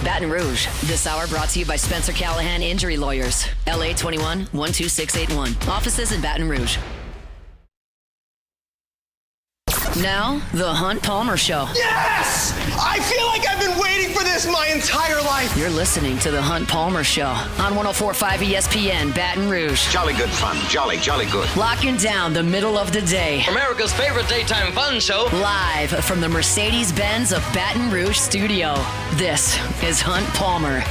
Baton Rouge. This hour brought to you by Spencer Callahan Injury Lawyers. LA 21-12681. Offices in Baton Rouge. Now, the Hunt Palmer Show. Yes! I feel like I've been waiting for this my entire life. You're listening to the Hunt Palmer Show on 104.5 ESPN Baton Rouge. Jolly good fun. Jolly good. Locking down the middle of the day. America's favorite daytime fun show. Live from the Mercedes-Benz of Baton Rouge studio. This is Hunt Palmer.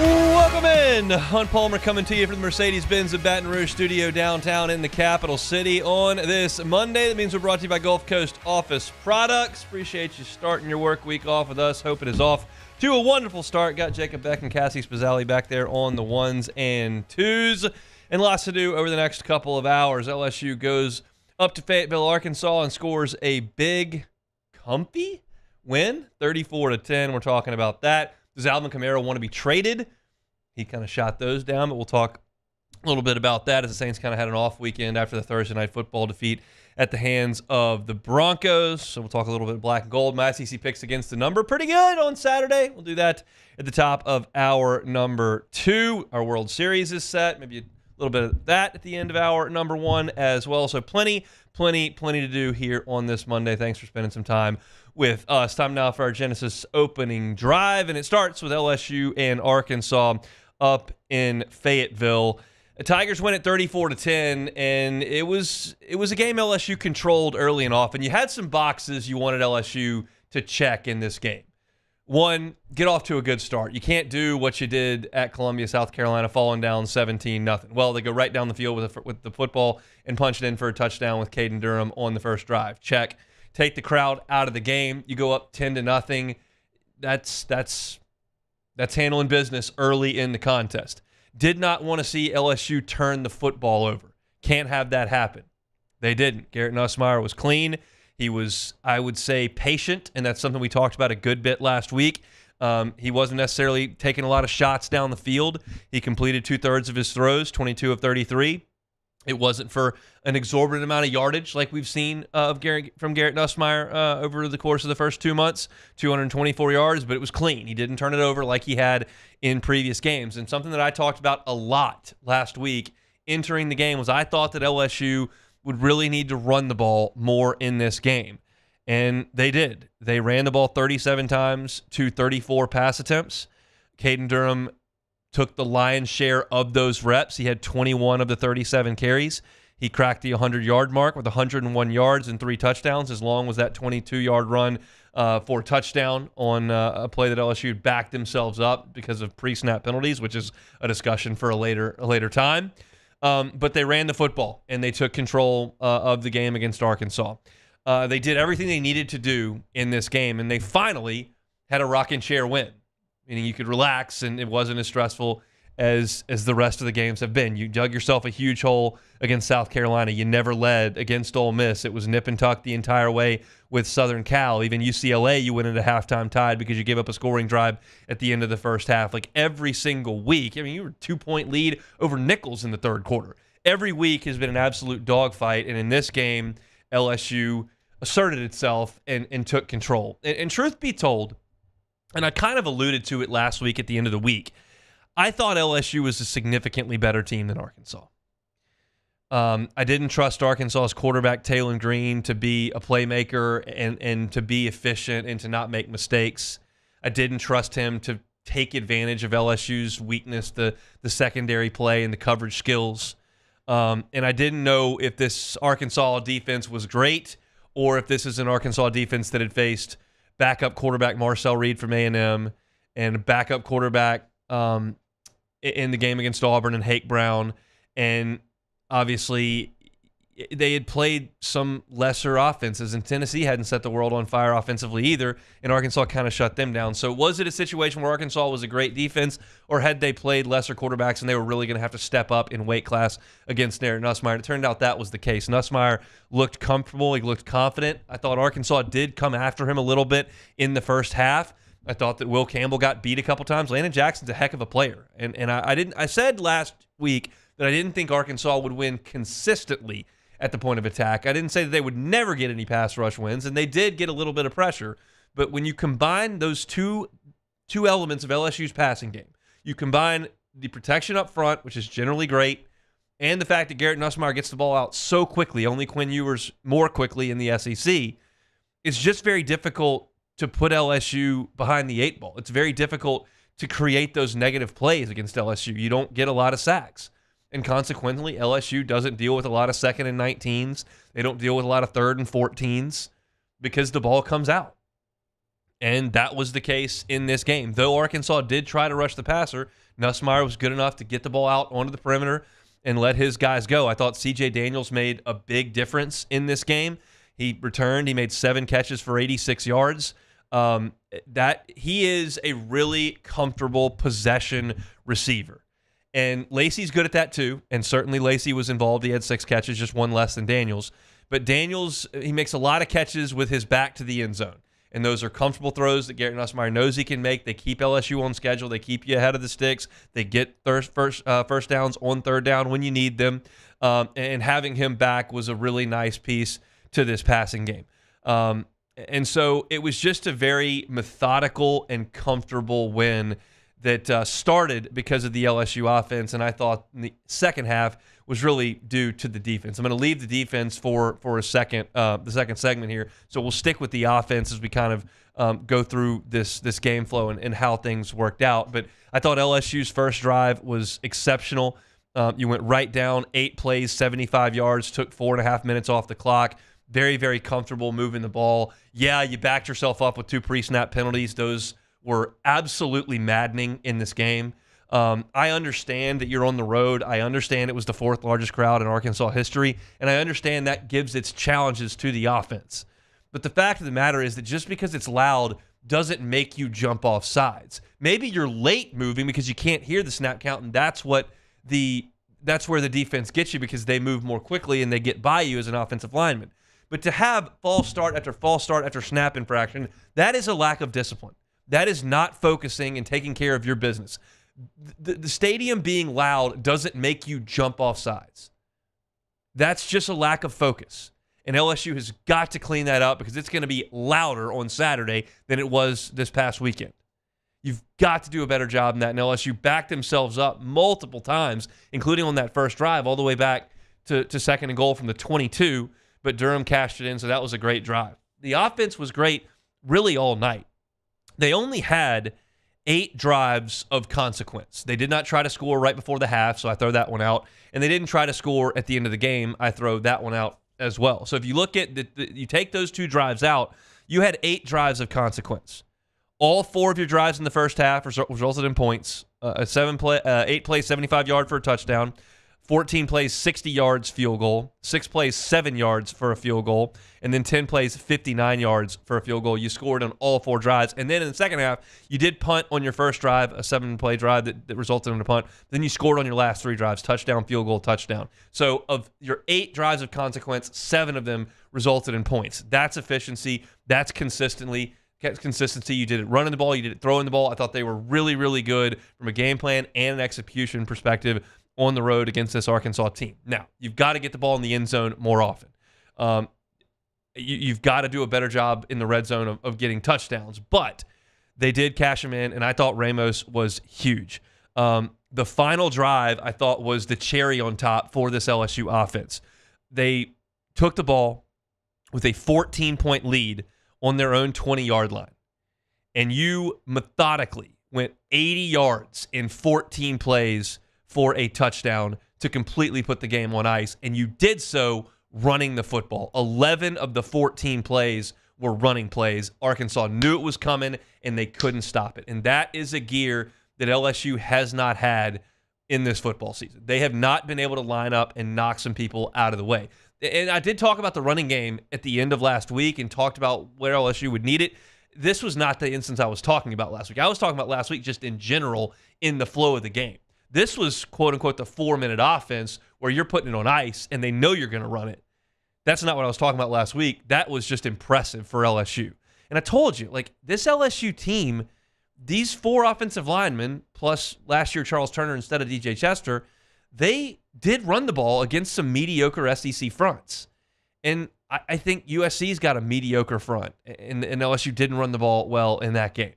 Welcome in. Hunt Palmer coming to you from the Mercedes-Benz of Baton Rouge studio downtown in the capital city on this Monday. That means we're brought to you by Gulf Coast Office Products. Appreciate you starting your work week off with us. Hope it is off to a wonderful start. Got Jacob Beck and Cassie Spazzali back there on the ones and twos. And lots to do over the next couple of hours. LSU goes up to Fayetteville, Arkansas, and scores a big, comfy win, 34-10. We're talking about that. Does Alvin Kamara want to be traded? He kind of shot those down, but we'll talk a little bit about that as the Saints kind of had an off weekend after the Thursday night football defeat at the hands of the Broncos. So we'll talk a little bit of black and gold. My SEC picks against the number. Pretty good on Saturday. We'll do that at the top of hour number 2. Our World Series is set. Maybe a little bit of that at the end of hour number 1 as well. So plenty to do here on this Monday. Thanks for spending some time with us. Time now for our Genesis opening drive, and it starts with LSU and Arkansas up in Fayetteville. The Tigers win at 34-10, and it was a game LSU controlled early and often. You had some boxes you wanted LSU to check in this game. One, get off to a good start. You can't do what you did at Columbia, South Carolina, falling down 17-0. Well, they go right down the field with the football and punch it in for a touchdown with Caden Durham on the first drive. Check. Take the crowd out of the game. You go up 10-0. That's handling business early in the contest. Did not want to see LSU turn the football over. Can't have that happen. They didn't. Garrett Nussmeier was clean. He was, I would say, patient, and that's something we talked about a good bit last week. He wasn't necessarily taking a lot of shots down the field. He completed 2/3 of his throws, 22 of 33. It wasn't for an exorbitant amount of yardage like we've seen from Garrett Nussmeier over the course of the first 2 months, 224 yards, but it was clean. He didn't turn it over like he had in previous games. And something that I talked about a lot last week entering the game was I thought that LSU would really need to run the ball more in this game. And they did. They ran the ball 37 times to 34 pass attempts. Caden Durham took the lion's share of those reps. He had 21 of the 37 carries. He cracked the 100-yard mark with 101 yards and 3 touchdowns, as long as that 22-yard run for a touchdown on a play that LSU backed themselves up because of pre-snap penalties, which is a discussion for a later time. But they ran the football, and they took control of the game against Arkansas. They did everything they needed to do in this game, and they finally had a rocking chair win. Meaning you could relax and it wasn't as stressful as the rest of the games have been. You dug yourself a huge hole against South Carolina. You never led against Ole Miss. It was nip and tuck the entire way with Southern Cal. Even UCLA, you went into halftime tied because you gave up a scoring drive at the end of the first half. Like every single week, I mean, you were a 2-point lead over Nichols in the third quarter. Every week has been an absolute dogfight, and in this game, LSU asserted itself and took control. And truth be told, and I kind of alluded to it last week at the end of the week, I thought LSU was a significantly better team than Arkansas. I didn't trust Arkansas's quarterback, Taylor Green, to be a playmaker and to be efficient and to not make mistakes. I didn't trust him to take advantage of LSU's weakness, the secondary play and the coverage skills. And I didn't know if this Arkansas defense was great or if this is an Arkansas defense that had faced backup quarterback Marcel Reed from A&M and backup quarterback in the game against Auburn and Hake Brown. And obviously they had played some lesser offenses, and Tennessee hadn't set the world on fire offensively either, and Arkansas kind of shut them down. So was it a situation where Arkansas was a great defense, or had they played lesser quarterbacks and they were really going to have to step up in weight class against Garrett Nussmeier? It turned out that was the case. Nussmeier looked comfortable. He looked confident. I thought Arkansas did come after him a little bit in the first half. I thought that Will Campbell got beat a couple times. Landon Jackson's a heck of a player. And I said last week that I didn't think Arkansas would win consistently at the point of attack. I didn't say that they would never get any pass rush wins, and they did get a little bit of pressure. But when you combine those two elements of LSU's passing game, you combine the protection up front, which is generally great, and the fact that Garrett Nussmeier gets the ball out so quickly, only Quinn Ewers more quickly in the SEC, it's just very difficult to put LSU behind the 8 ball. It's very difficult to create those negative plays against LSU. You don't get a lot of sacks. And consequently, LSU doesn't deal with a lot of 2nd and 19s. They don't deal with a lot of 3rd and 14s because the ball comes out. And that was the case in this game. Though Arkansas did try to rush the passer, Nussmeier was good enough to get the ball out onto the perimeter and let his guys go. I thought C.J. Daniels made a big difference in this game. He returned. He made 7 catches for 86 yards. That he is a really comfortable possession receiver. And Lacey's good at that too, and certainly Lacey was involved. He had 6 catches, just 1 less than Daniels. But Daniels, he makes a lot of catches with his back to the end zone. And those are comfortable throws that Garrett Nussmeier knows he can make. They keep LSU on schedule. They keep you ahead of the sticks. They get first downs on 3rd down when you need them. And having him back was a really nice piece to this passing game. And so it was just a very methodical and comfortable win that started because of the LSU offense, and I thought the second half was really due to the defense. I'm going to leave the defense for a second, the second segment here, so we'll stick with the offense as we kind of go through this game flow and how things worked out. But I thought LSU's first drive was exceptional. You went right down, 8 plays, 75 yards, took 4.5 minutes off the clock. Very, very comfortable moving the ball. Yeah, you backed yourself up with 2 pre-snap penalties. Those were absolutely maddening in this game. I understand that you're on the road. I understand it was the 4th largest crowd in Arkansas history, and I understand that gives its challenges to the offense. But the fact of the matter is that just because it's loud doesn't make you jump off sides. Maybe you're late moving because you can't hear the snap count, and that's where the defense gets you because they move more quickly and they get by you as an offensive lineman. But to have false start after snap infraction, that is a lack of discipline. That is not focusing and taking care of your business. The stadium being loud doesn't make you jump off sides. That's just a lack of focus. And LSU has got to clean that up because it's going to be louder on Saturday than it was this past weekend. You've got to do a better job than that. And LSU backed themselves up multiple times, including on that first drive, all the way back to 2nd and goal from the 22. But Durham cashed it in, so that was a great drive. The offense was great really all night. They only had 8 drives of consequence. They did not try to score right before the half, so I throw that one out. And they didn't try to score at the end of the game. I throw that one out as well. So if you look at you take those 2 drives out, you had 8 drives of consequence. All 4 of your drives in the first half resulted in points. 8 plays, 75 yard for a touchdown. 14 plays, 60 yards field goal. 6 plays, 7 yards for a field goal. And then 10 plays, 59 yards for a field goal. You scored on all 4 drives. And then in the second half, you did punt on your first drive, a 7-play drive that resulted in a punt. Then you scored on your last 3 drives, touchdown, field goal, touchdown. So of your 8 drives of consequence, 7 of them resulted in points. That's efficiency. That's consistency. You did it running the ball. You did it throwing the ball. I thought they were really, really good from a game plan and an execution perspective on the road against this Arkansas team. Now, you've got to get the ball in the end zone more often. You've got to do a better job in the red zone of getting touchdowns, but they did cash them in, and I thought Ramos was huge. The final drive, I thought, was the cherry on top for this LSU offense. They took the ball with a 14-point lead on their own 20-yard line, and you methodically went 80 yards in 14 plays for a touchdown to completely put the game on ice, and you did so running the football. 11 of the 14 plays were running plays. Arkansas knew it was coming, and they couldn't stop it. And that is a gear that LSU has not had in this football season. They have not been able to line up and knock some people out of the way. And I did talk about the running game at the end of last week and talked about where LSU would need it. This was not the instance I was talking about last week. I was talking about last week just in general in the flow of the game. This was, quote-unquote, the 4-minute offense where you're putting it on ice and they know you're going to run it. That's not what I was talking about last week. That was just impressive for LSU. And I told you, like, this LSU team, these 4 offensive linemen, plus last year Charles Turner instead of DJ Chester, they did run the ball against some mediocre SEC fronts. And I think USC's got a mediocre front, and LSU didn't run the ball well in that game.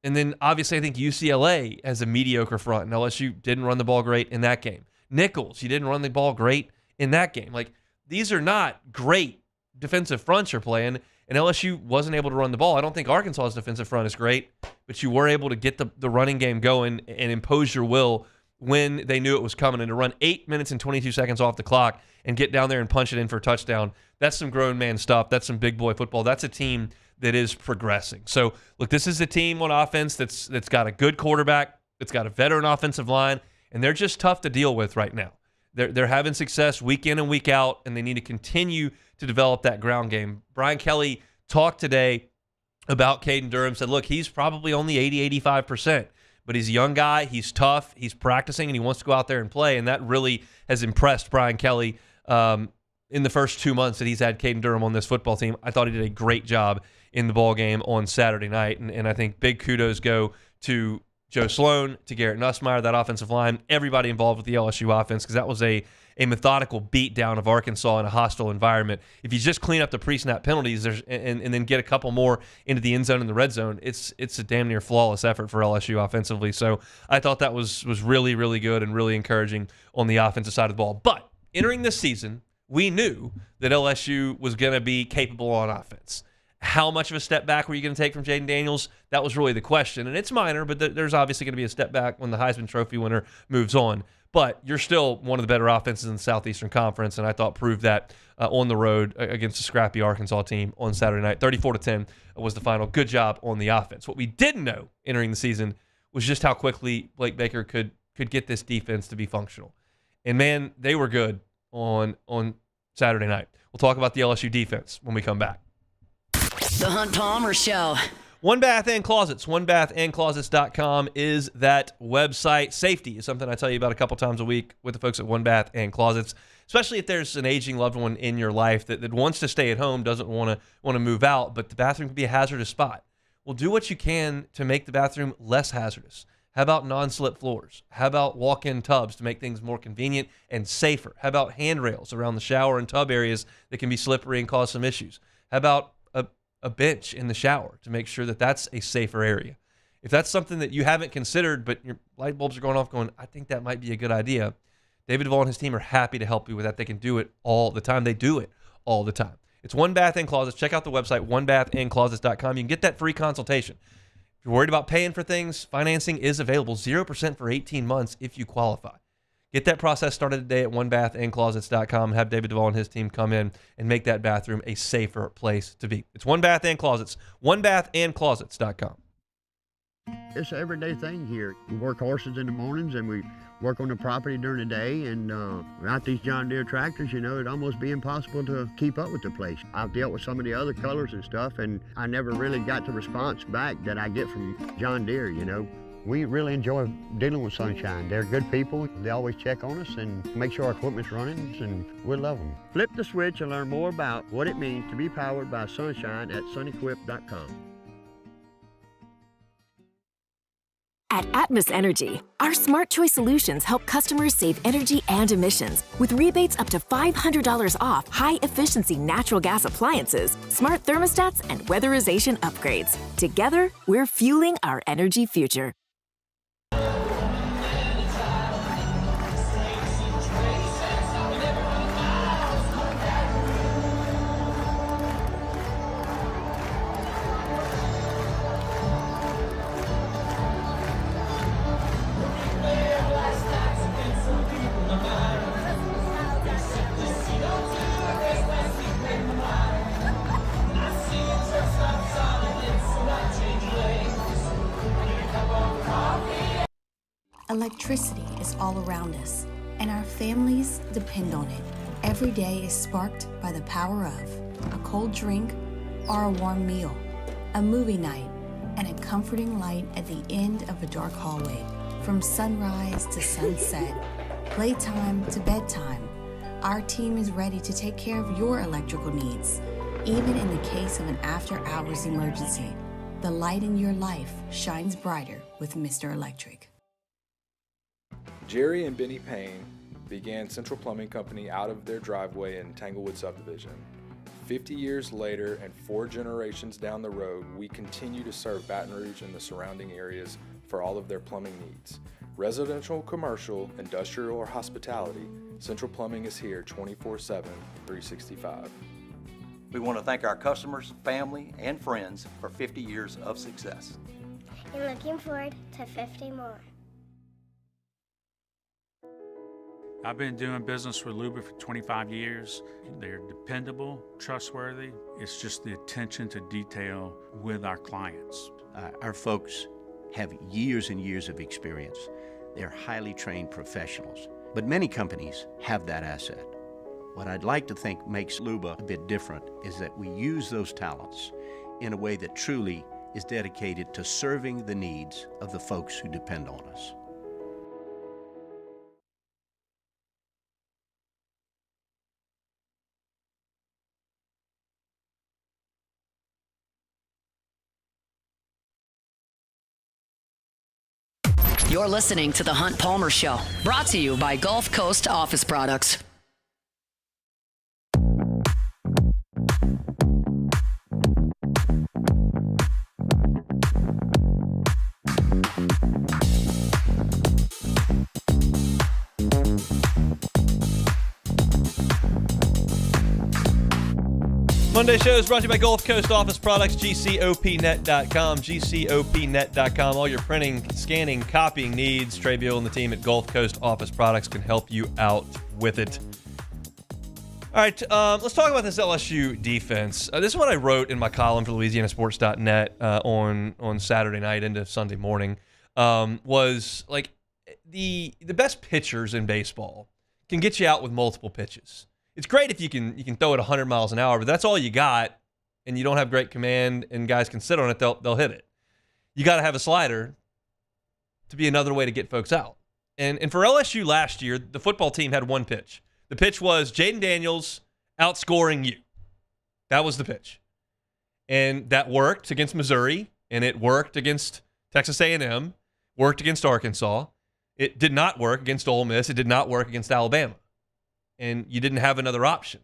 And then, obviously, I think UCLA has a mediocre front, and LSU didn't run the ball great in that game. Nichols, you didn't run the ball great in that game. Like, these are not great defensive fronts you're playing, and LSU wasn't able to run the ball. I don't think Arkansas's defensive front is great, but you were able to get the running game going and impose your will when they knew it was coming. And to run 8 minutes and 22 seconds off the clock and get down there and punch it in for a touchdown, that's some grown man stuff. That's some big boy football. That's a team that is progressing. So, look, this is a team on offense that's got a good quarterback, that's got a veteran offensive line, and they're just tough to deal with right now. They're having success week in and week out, and they need to continue to develop that ground game. Brian Kelly talked today about Caden Durham, said, look, he's probably only 80-85%, but he's a young guy, he's tough, he's practicing, and he wants to go out there and play, and that really has impressed Brian Kelly in the first 2 months that he's had Caden Durham on this football team. I thought he did a great job in the ball game on Saturday night, and I think big kudos go to Joe Sloan, to Garrett Nussmeier, that offensive line, everybody involved with the LSU offense, because that was a methodical beatdown of Arkansas in a hostile environment. If you just clean up the pre-snap penalties and then get a couple more into the end zone and the red zone, it's a damn near flawless effort for LSU offensively. So I thought that was really, really good and really encouraging on the offensive side of the ball. But entering this season, we knew that LSU was going to be capable on offense. How much of a step back were you going to take from Jaden Daniels? That was really the question. And it's minor, but there's obviously going to be a step back when the Heisman Trophy winner moves on. But you're still one of the better offenses in the Southeastern Conference, and I thought proved that on the road against a scrappy Arkansas team on Saturday night. 34-10 was the final. Good job on the offense. What we didn't know entering the season was just how quickly Blake Baker could get this defense to be functional. And, man, they were good on Saturday night. We'll talk about the LSU defense when we come back. The Hunt Palmer Show. One Bath and Closets. OneBathAndClosets.com is that website. Safety is something I tell you about a couple times a week with the folks at One Bath and Closets, especially if there's an aging loved one in your life that wants to stay at home, doesn't want to move out, but the bathroom can be a hazardous spot. Well, do what you can to make the bathroom less hazardous. How about non-slip floors? How about walk-in tubs to make things more convenient and safer? How about handrails around the shower and tub areas that can be slippery and cause some issues? How about a bench in the shower to make sure that that's a safer area? If that's something that you haven't considered, but your light bulbs are going off going, I think that might be a good idea, David Duvall and his team are happy to help you with that. They can do it all the time. They do it all the time. It's One Bath and Closets. Check out the website, onebathandclosets.com. You can get that free consultation. If you're worried about paying for things, financing is available, 0% for 18 months if you qualify. Get that process started today at onebathandclosets.com. Have David Duvall and his team come in and make that bathroom a safer place to be. It's One Bath and Closets, onebathandclosets.com. It's an everyday thing here. We work horses in the mornings and we work on the property during the day, and without these John Deere tractors, it'd almost be impossible to keep up with the place. I've dealt with some of the other colors and stuff, and I never really got the response back that I get from John Deere, We really enjoy dealing with Sunshine. They're good people. They always check on us and make sure our equipment's running, and we love them. Flip the switch and learn more about what it means to be powered by Sunshine at sunequip.com. At Atmos Energy, our smart choice solutions help customers save energy and emissions with rebates up to $500 off high-efficiency natural gas appliances, smart thermostats, and weatherization upgrades. Together, we're fueling our energy future. Electricity is all around us, and our families depend on it. Every day is sparked by the power of a cold drink or a warm meal, a movie night, and a comforting light at the end of a dark hallway. From sunrise to sunset, playtime to bedtime, our team is ready to take care of your electrical needs. Even in the case of an after-hours emergency, the light in your life shines brighter with Mr. Electric. Jerry and Benny Payne began Central Plumbing Company out of their driveway in Tanglewood subdivision. 50 years later and 4 generations down the road, we continue to serve Baton Rouge and the surrounding areas for all of their plumbing needs. Residential, commercial, industrial, or hospitality, Central Plumbing is here 24/7, 365. We want to thank our customers, family, and friends for 50 years of success. And looking forward to 50 more. I've been doing business with Luba for 25 years. They're dependable, trustworthy. It's just the attention to detail with our clients. Our folks have years and years of experience. They're highly trained professionals, but many companies have that asset. What I'd like to think makes Luba a bit different is that we use those talents in a way that truly is dedicated to serving the needs of the folks who depend on us. You're listening to The Hunt Palmer Show, brought to you by Gulf Coast Office Products. Monday show is brought to you by Gulf Coast Office Products, GCOPnet.com, GCOPnet.com. All your printing, scanning, copying needs. Trey Buell and the team at Gulf Coast Office Products can help you out with it. All right, let's talk about this LSU defense. This is what I wrote in my column for LouisianaSports.net on Saturday night into Sunday morning. Was like the best pitchers in baseball can get you out with multiple pitches. It's great if you can throw it 100 miles an hour, but that's all you got, and you don't have great command, and guys can sit on it, they'll hit it. You got to have a slider to be another way to get folks out. And for LSU last year, the football team had one pitch. The pitch was Jaden Daniels outscoring you. That was the pitch. And that worked against Missouri, and it worked against Texas A&M, worked against Arkansas. It did not work against Ole Miss. It did not work against Alabama. And you didn't have another option.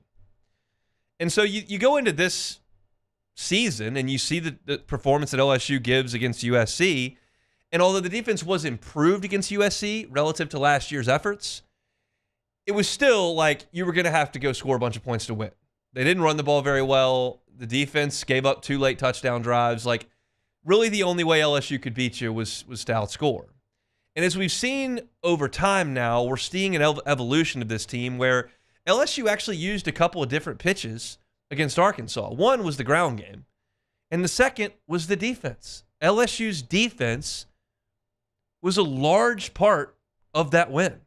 And so you go into this season and you see the performance that LSU gives against USC. And although the defense was improved against USC relative to last year's efforts, it was still like you were going to have to go score a bunch of points to win. They didn't run the ball very well. The defense gave up 2 late touchdown drives. Like, really the only way LSU could beat you was to outscore. And as we've seen over time now, we're seeing an evolution of this team where LSU actually used a couple of different pitches against Arkansas. One was the ground game, and the second was the defense. LSU's defense was a large part of that win.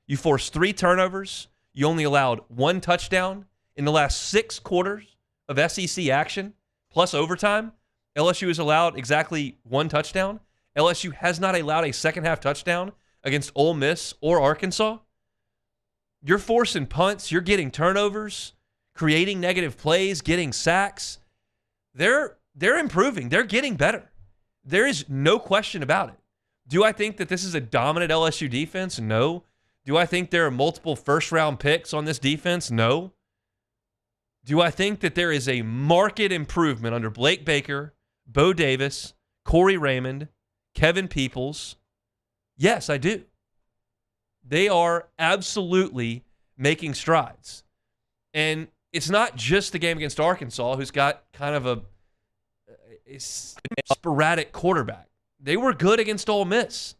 You forced 3 turnovers. You only allowed 1 touchdown in the last 6 quarters of SEC action, plus overtime. LSU has allowed exactly 1 touchdown. LSU has not allowed a second-half touchdown against Ole Miss or Arkansas. You're forcing punts. You're getting turnovers, creating negative plays, getting sacks. They're improving. They're getting better. There is no question about it. Do I think that this is a dominant LSU defense? No. Do I think there are multiple first-round picks on this defense? No. Do I think that there is a marked improvement under Blake Baker, Bo Davis, Corey Raymond, Kevin Peoples? Yes, I do. They are absolutely making strides. And it's not just the game against Arkansas, who's got kind of a sporadic quarterback. They were good against Ole Miss.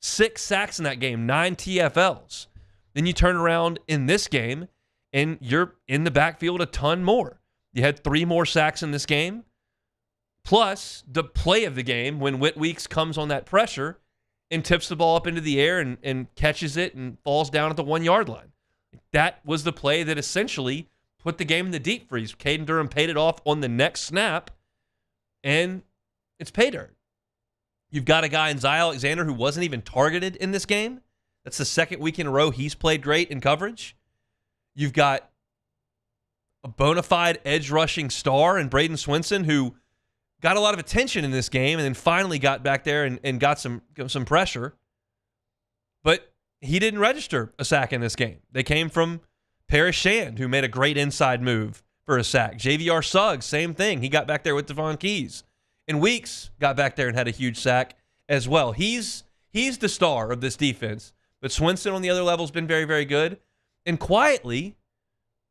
6 sacks in that game, 9 TFLs. Then you turn around in this game, and you're in the backfield a ton more. You had 3 more sacks in this game. Plus, the play of the game when Whit Weeks comes on that pressure and tips the ball up into the air and catches it and falls down at the 1-yard line. That was the play that essentially put the game in the deep freeze. Caden Durham paid it off on the next snap, and it's pay dirt. You've got a guy in Zy Alexander who wasn't even targeted in this game. That's the second week in a row he's played great in coverage. You've got a bona fide edge rushing star in Braden Swinson who got a lot of attention in this game and then finally got back there and got some pressure. But he didn't register a sack in this game. They came from Paris Shand, who made a great inside move for a sack. JVR Suggs, same thing. He got back there with Devon Keys. And Weeks got back there and had a huge sack as well. He's the star of this defense. But Swinson on the other level has been very, very good. And quietly,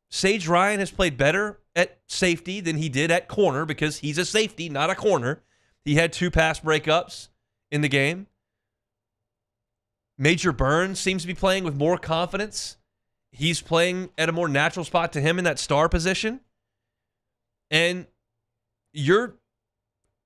Sage Ryan has played better at safety than he did at corner because he's a safety, not a corner. He had 2 pass breakups in the game. Major Burns seems to be playing with more confidence. He's playing at a more natural spot to him in that star position. And you're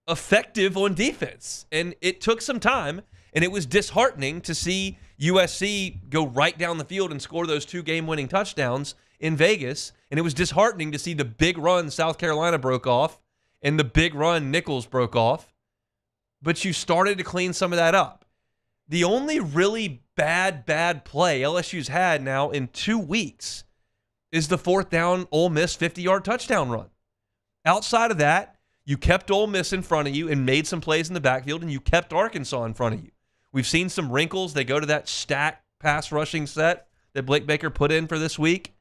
effective on defense. And it took some time, and it was disheartening to see USC go right down the field and score those 2 game-winning touchdowns in Vegas. And it was disheartening to see the big run South Carolina broke off and the big run Nichols broke off. But you started to clean some of that up. The only really bad play LSU's had now in 2 weeks is the 4th down Ole Miss 50-yard touchdown run. Outside of that, you kept Ole Miss in front of you and made some plays in the backfield, and you kept Arkansas in front of you. We've seen some wrinkles. They go to that stack pass rushing set that Blake Baker put in for this week.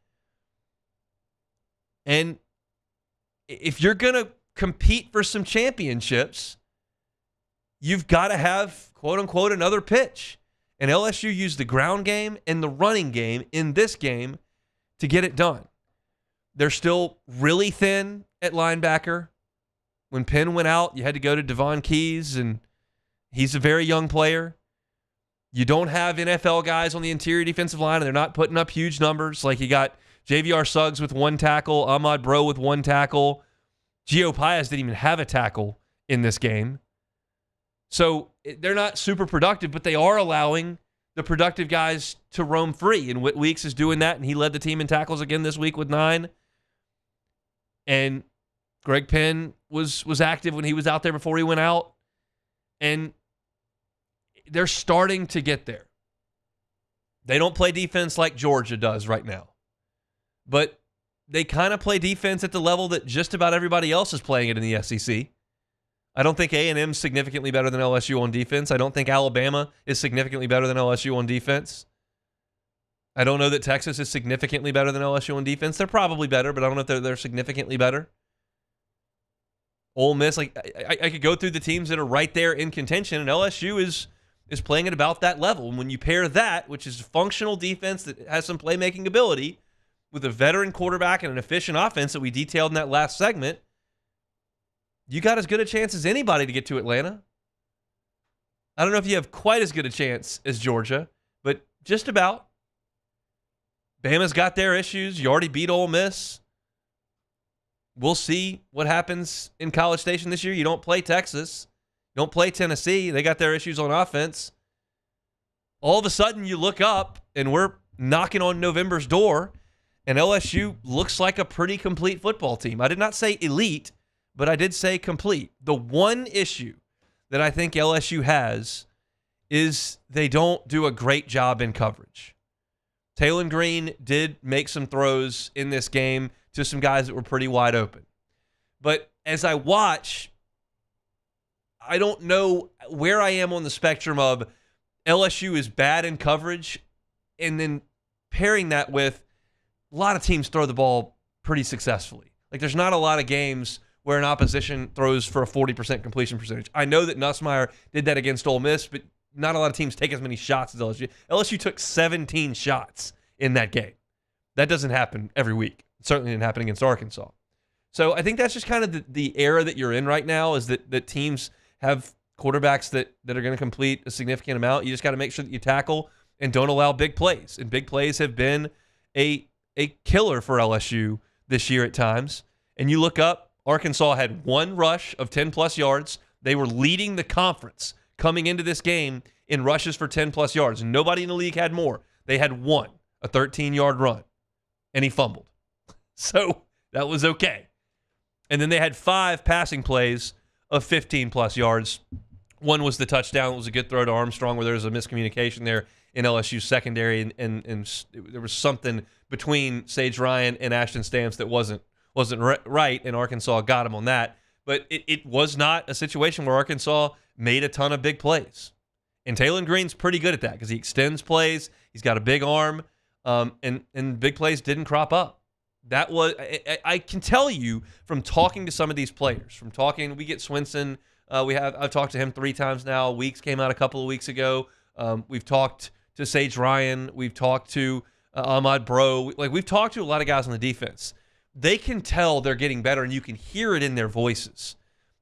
And if you're going to compete for some championships, you've got to have, quote-unquote, another pitch. And LSU used the ground game and the running game in this game to get it done. They're still really thin at linebacker. When Penn went out, you had to go to Devon Keys, and he's a very young player. You don't have NFL guys on the interior defensive line, and they're not putting up huge numbers. Like you got JVR Suggs with 1 tackle, Ahmad Bro with 1 tackle. Gio Paez didn't even have a tackle in this game. So they're not super productive, but they are allowing the productive guys to roam free. And Whit Weeks is doing that, and he led the team in tackles again this week with 9. And Greg Penn was active when he was out there before he went out. And they're starting to get there. They don't play defense like Georgia does right now. But they kind of play defense at the level that just about everybody else is playing it in the SEC. I don't think A&M's significantly better than LSU on defense. I don't think Alabama is significantly better than LSU on defense. I don't know that Texas is significantly better than LSU on defense. They're probably better, but I don't know if they're significantly better. Ole Miss, like I could go through the teams that are right there in contention, and LSU is playing at about that level. And when you pair that, which is functional defense that has some playmaking ability, with a veteran quarterback and an efficient offense that we detailed in that last segment, you got as good a chance as anybody to get to Atlanta. I don't know if you have quite as good a chance as Georgia, but just about. Bama's got their issues. You already beat Ole Miss. We'll see what happens in College Station this year. You don't play Texas. You don't play Tennessee. They got their issues on offense. All of a sudden, you look up, and we're knocking on November's door, and LSU looks like a pretty complete football team. I did not say elite, but I did say complete. The one issue that I think LSU has is they don't do a great job in coverage. Taylor Green did make some throws in this game to some guys that were pretty wide open. But as I watch, I don't know where I am on the spectrum of LSU is bad in coverage, and then pairing that with a lot of teams throw the ball pretty successfully. Like there's not a lot of games where an opposition throws for a 40% completion percentage. I know that Nussmeier did that against Ole Miss, but not a lot of teams take as many shots as LSU. LSU took 17 shots in that game. That doesn't happen every week. It certainly didn't happen against Arkansas. So I think that's just kind of the era that you're in right now, is that teams have quarterbacks that are going to complete a significant amount. You just got to make sure that you tackle and don't allow big plays. And big plays have been a killer for LSU this year at times. And you look up, Arkansas had 1 rush of 10-plus yards. They were leading the conference coming into this game in rushes for 10-plus yards. And nobody in the league had more. They had 1, a 13-yard run, and he fumbled. So that was okay. And then they had 5 passing plays of 15-plus yards. 1 was the touchdown. It was a good throw to Armstrong where there was a miscommunication there in LSU's secondary, and there was something between Sage Ryan and Ashton Stamps that wasn't right, and Arkansas got him on that. But it was not a situation where Arkansas made a ton of big plays. And Taylor Green's pretty good at that because he extends plays. He's got a big arm, and big plays didn't crop up. That was I can tell you from talking to some of these players, we get Swinson. I've talked to him 3 times now. Weeks came out a couple of weeks ago. We've talked to Sage Ryan. We've talked to Ahmad Bro. We've talked to a lot of guys on the defense. They can tell they're getting better, and you can hear it in their voices.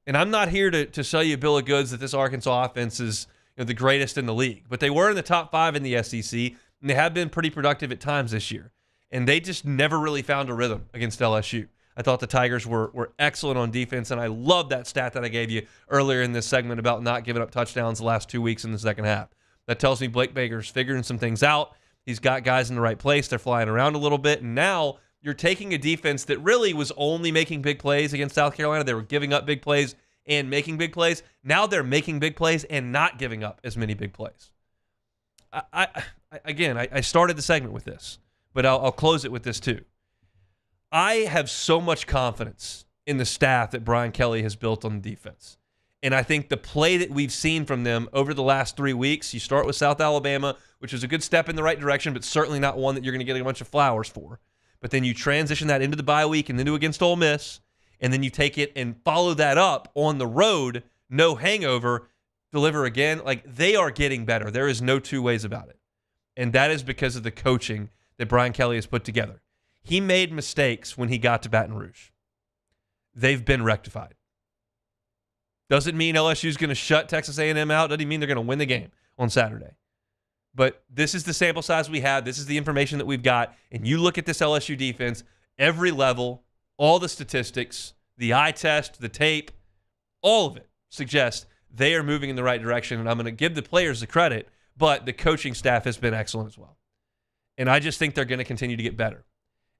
And I'm not here to sell you a bill of goods that this Arkansas offense is the greatest in the league. But they were in the top 5 in the SEC, and they have been pretty productive at times this year. And they just never really found a rhythm against LSU. I thought the Tigers were excellent on defense, and I love that stat that I gave you earlier in this segment about not giving up touchdowns the last 2 weeks in the second half. That tells me Blake Baker's figuring some things out. He's got guys in the right place. They're flying around a little bit, and now you're taking a defense that really was only making big plays against South Carolina. They were giving up big plays and making big plays. Now they're making big plays and not giving up as many big plays. I started the segment with this, but I'll close it with this too. I have so much confidence in the staff that Brian Kelly has built on the defense. And I think the play that we've seen from them over the last 3 weeks, you start with South Alabama, which is a good step in the right direction, but certainly not one that you're going to get a bunch of flowers for. But then you transition that into the bye week and then do against Ole Miss, and then you take it and follow that up on the road, no hangover, deliver again. They are getting better. There is no two ways about it. And that is because of the coaching that Brian Kelly has put together. He made mistakes when he got to Baton Rouge. They've been rectified. Doesn't mean LSU is going to shut Texas A&M out. Doesn't mean they're going to win the game on Saturday. But this is the sample size we have. This is the information that we've got. And you look at this LSU defense, every level, all the statistics, the eye test, the tape, all of it suggests they are moving in the right direction. And I'm going to give the players the credit, but the coaching staff has been excellent as well. And I just think they're going to continue to get better.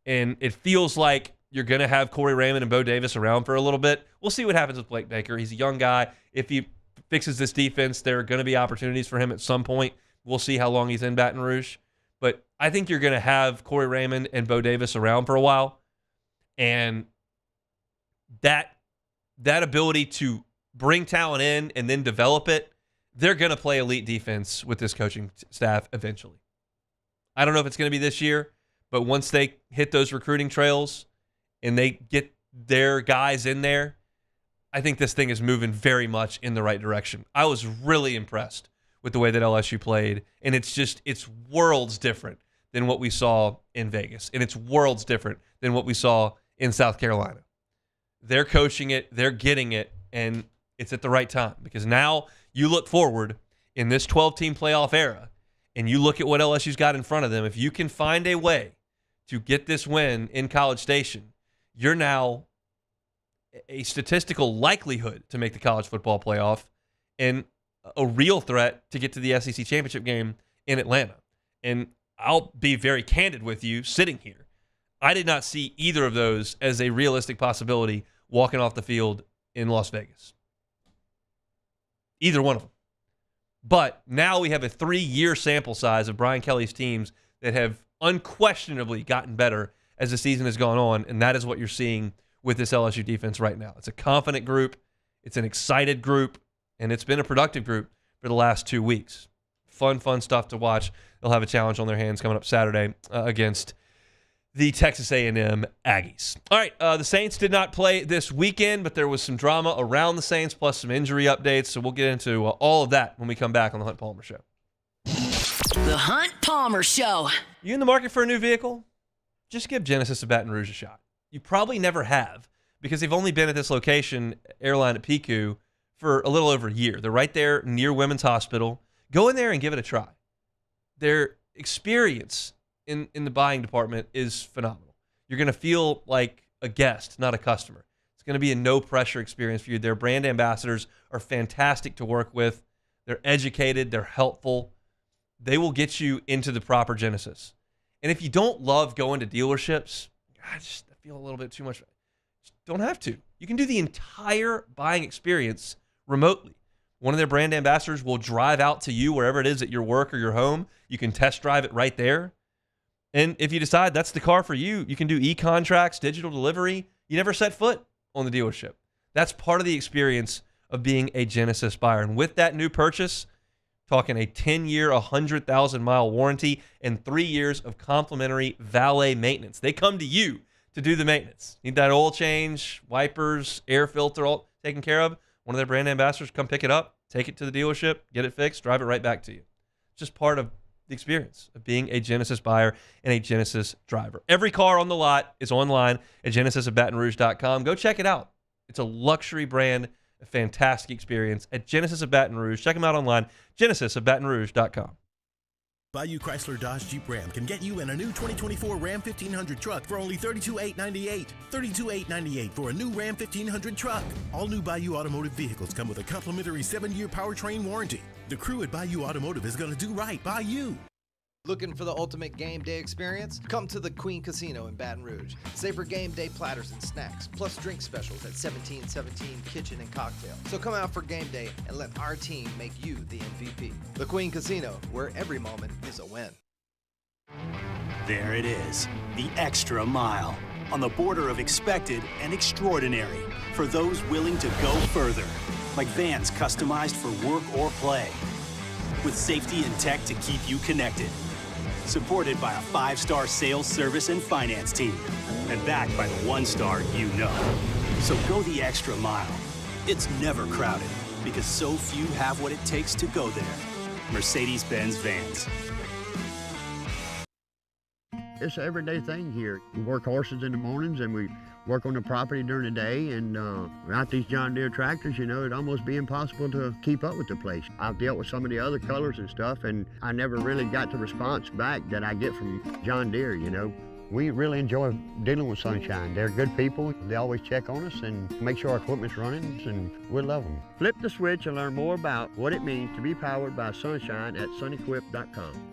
And it feels like you're going to have Corey Raymond and Bo Davis around for a little bit. We'll see what happens with Blake Baker. He's a young guy. If he fixes this defense, there are going to be opportunities for him at some point. We'll see how long he's in Baton Rouge. But I think you're going to have Corey Raymond and Bo Davis around for a while. And that ability to bring talent in and then develop it, they're going to play elite defense with this coaching staff eventually. I don't know if it's going to be this year, but once they hit those recruiting trails and they get their guys in there, I think this thing is moving very much in the right direction. I was really impressed with the way that LSU played, and it's worlds different than what we saw in Vegas, and it's worlds different than what we saw in South Carolina. They're coaching it, they're getting it, and it's at the right time because now you look forward in this 12-team playoff era, and you look at what LSU's got in front of them. If you can find a way to get this win in College Station, you're now a statistical likelihood to make the college football playoff and a real threat to get to the SEC championship game in Atlanta. And I'll be very candid with you sitting here. I did not see either of those as a realistic possibility walking off the field in Las Vegas. Either one of them. But now we have a 3-year sample size of Brian Kelly's teams that have unquestionably gotten better as the season has gone on, and that is what you're seeing with this LSU defense right now. It's a confident group, it's an excited group, and it's been a productive group for the last 2 weeks. Fun stuff to watch. They'll have a challenge on their hands coming up Saturday against the Texas A&M Aggies. All right, the Saints did not play this weekend, but there was some drama around the Saints plus some injury updates, so we'll get into all of that when we come back on the Hunt Palmer Show. The Hunt Palmer Show. You in the market for a new vehicle? Just give Genesis of Baton Rouge a shot. You probably never have because they've only been at this location, Airline at Piku, for a little over a year. They're right there near Women's Hospital. Go in there and give it a try. Their experience in the buying department is phenomenal. You're going to feel like a guest, not a customer. It's going to be a no-pressure experience for you. Their brand ambassadors are fantastic to work with. They're educated. They're helpful. They will get you into the proper Genesis. And if you don't love going to dealerships, I feel a little bit too much. Just don't have to. You can do the entire buying experience remotely. One of their brand ambassadors will drive out to you wherever it is at your work or your home. You can test drive it right there. And if you decide that's the car for you, you can do e-contracts, digital delivery. You never set foot on the dealership. That's part of the experience of being a Genesis buyer. And with that new purchase, Talking a 10-year, 100,000-mile warranty and 3 years of complimentary valet maintenance. They come to you to do the maintenance. Need that oil change, wipers, air filter, all taken care of? One of their brand ambassadors come pick it up, take it to the dealership, get it fixed, drive it right back to you. It's just part of the experience of being a Genesis buyer and a Genesis driver. Every car on the lot is online at genesisofbatonrouge.com. Go check it out. It's a luxury brand, a fantastic experience at Genesis of Baton Rouge. Check them out online, genesisofbatonrouge.com. Bayou Chrysler Dodge Jeep Ram can get you in a new 2024 Ram 1500 truck for only $32,898. $32,898 for a new Ram 1500 truck. All new Bayou Automotive vehicles come with a complimentary 7-year powertrain warranty. The crew at Bayou Automotive is going to do right by you. Looking for the ultimate game day experience? Come to the Queen Casino in Baton Rouge. Savor game day platters and snacks, plus drink specials at 1717 Kitchen and Cocktail. So come out for game day and let our team make you the MVP. The Queen Casino, where every moment is a win. There it is, the extra mile. On the border of expected and extraordinary. For those willing to go further. Like vans customized for work or play. With safety and tech to keep you connected. Supported by a 5-star sales, service, and finance team. And backed by the 1-star you know. So go the extra mile. It's never crowded because so few have what it takes to go there. Mercedes-Benz Vans. It's an everyday thing here. We work horses in the mornings and we work on the property during the day, and without these John Deere tractors, you know, it'd almost be impossible to keep up with the place. I've dealt with some of the other colors and stuff, and I never really got the response back that I get from John Deere, you know. We really enjoy dealing with Sunshine. They're good people. They always check on us and make sure our equipment's running, and we love them. Flip the switch and learn more about what it means to be powered by Sunshine at sunequip.com.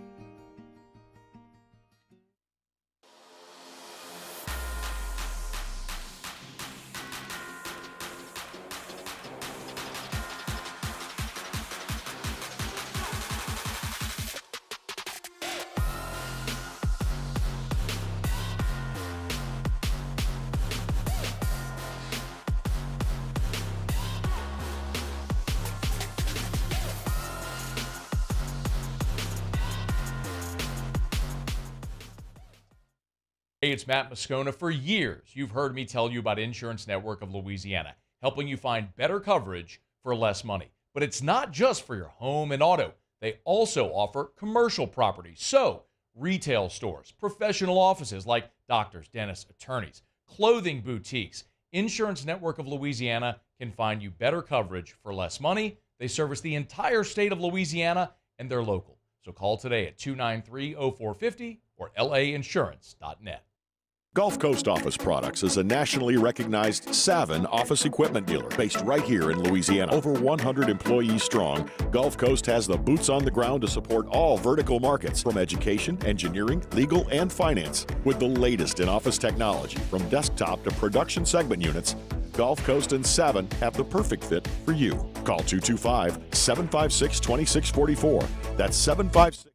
Hey, it's Matt Moscona. For years, you've heard me tell you about Insurance Network of Louisiana, helping you find better coverage for less money. But it's not just for your home and auto. They also offer commercial property. So, retail stores, professional offices like doctors, dentists, attorneys, clothing boutiques. Insurance Network of Louisiana can find you better coverage for less money. They service the entire state of Louisiana, and they're local. So call today at 293-0450 or lainsurance.net. Gulf Coast Office Products is a nationally recognized Savin office equipment dealer based right here in Louisiana. Over 100 employees strong, Gulf Coast has the boots on the ground to support all vertical markets from education, engineering, legal, and finance. With the latest in office technology from desktop to production segment units, Gulf Coast and Savin have the perfect fit for you. Call 225-756-2644. That's 756.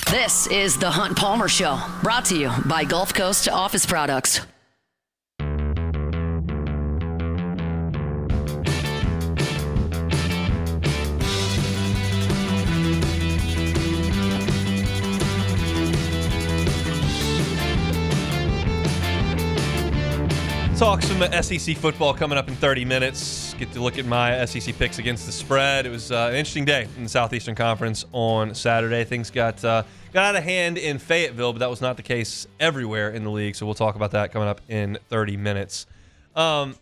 This is the Hunt Palmer Show, brought to you by Gulf Coast Office Products. Talk some SEC football coming up in 30 minutes. Get to look at my SEC picks against the spread. It was an interesting day in the Southeastern Conference on Saturday. Things got out of hand in Fayetteville, but that was not the case everywhere in the league. So we'll talk about that coming up in 30 minutes. The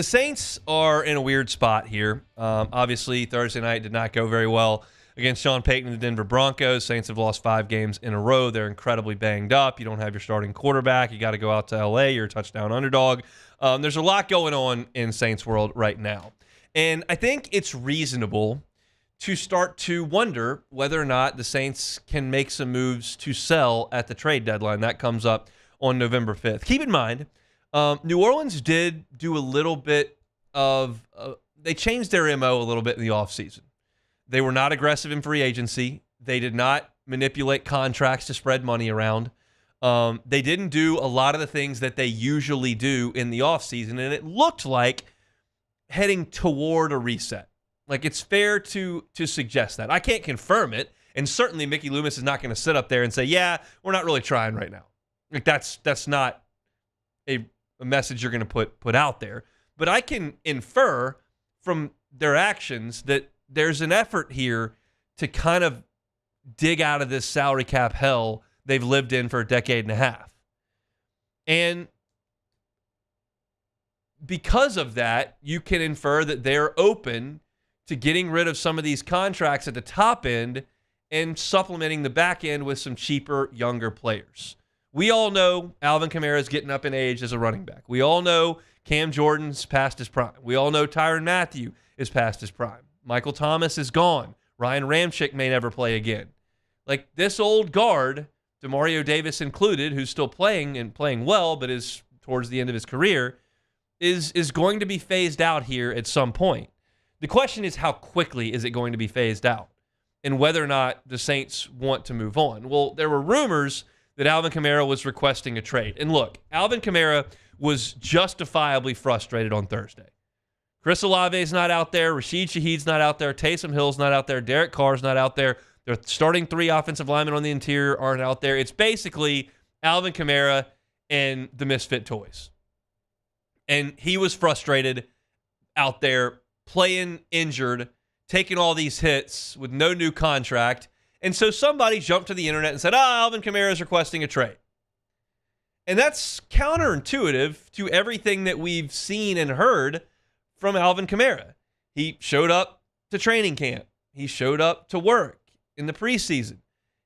Saints are in a weird spot here. Obviously, Thursday night did not go very well against Sean Payton and the Denver Broncos. Saints have lost 5 games in a row. They're incredibly banged up. You don't have your starting quarterback. You got to go out to L.A. You're a touchdown underdog. There's a lot going on in Saints world right now. And I think it's reasonable to start to wonder whether or not the Saints can make some moves to sell at the trade deadline. That comes up on November 5th. Keep in mind, New Orleans did do a little bit of they changed their MO a little bit in the offseason. They were not aggressive in free agency. They did not manipulate contracts to spread money around. They didn't do a lot of the things that they usually do in the offseason, and it looked like heading toward a reset. Like, it's fair to suggest that. I can't confirm it, and certainly Mickey Loomis is not going to sit up there and say, yeah, we're not really trying right now. Like, that's not a message you're going to put out there. But I can infer from their actions that there's an effort here to kind of dig out of this salary cap hell they've lived in for a decade and a half. And because of that, you can infer that they're open to getting rid of some of these contracts at the top end and supplementing the back end with some cheaper, younger players. We all know Alvin Kamara is getting up in age as a running back. We all know Cam Jordan's past his prime. We all know Tyrann Mathieu is past his prime. Michael Thomas is gone. Ryan Ramczyk may never play again. Like, this old guard, DeMario Davis included, who's still playing and playing well, but is towards the end of his career, is going to be phased out here at some point. The question is, how quickly is it going to be phased out, and whether or not the Saints want to move on. Well, there were rumors that Alvin Kamara was requesting a trade. And look, Alvin Kamara was justifiably frustrated on Thursday. Chris Olave's not out there. Rashid Shaheed's not out there. Taysom Hill's not out there. Derek Carr's not out there. Their starting 3 offensive linemen on the interior aren't out there. It's basically Alvin Kamara and the misfit toys. And he was frustrated out there, playing injured, taking all these hits with no new contract. And so somebody jumped to the internet and said, Alvin Kamara is requesting a trade. And that's counterintuitive to everything that we've seen and heard from Alvin Kamara. He showed up to training camp. He showed up to work in the preseason.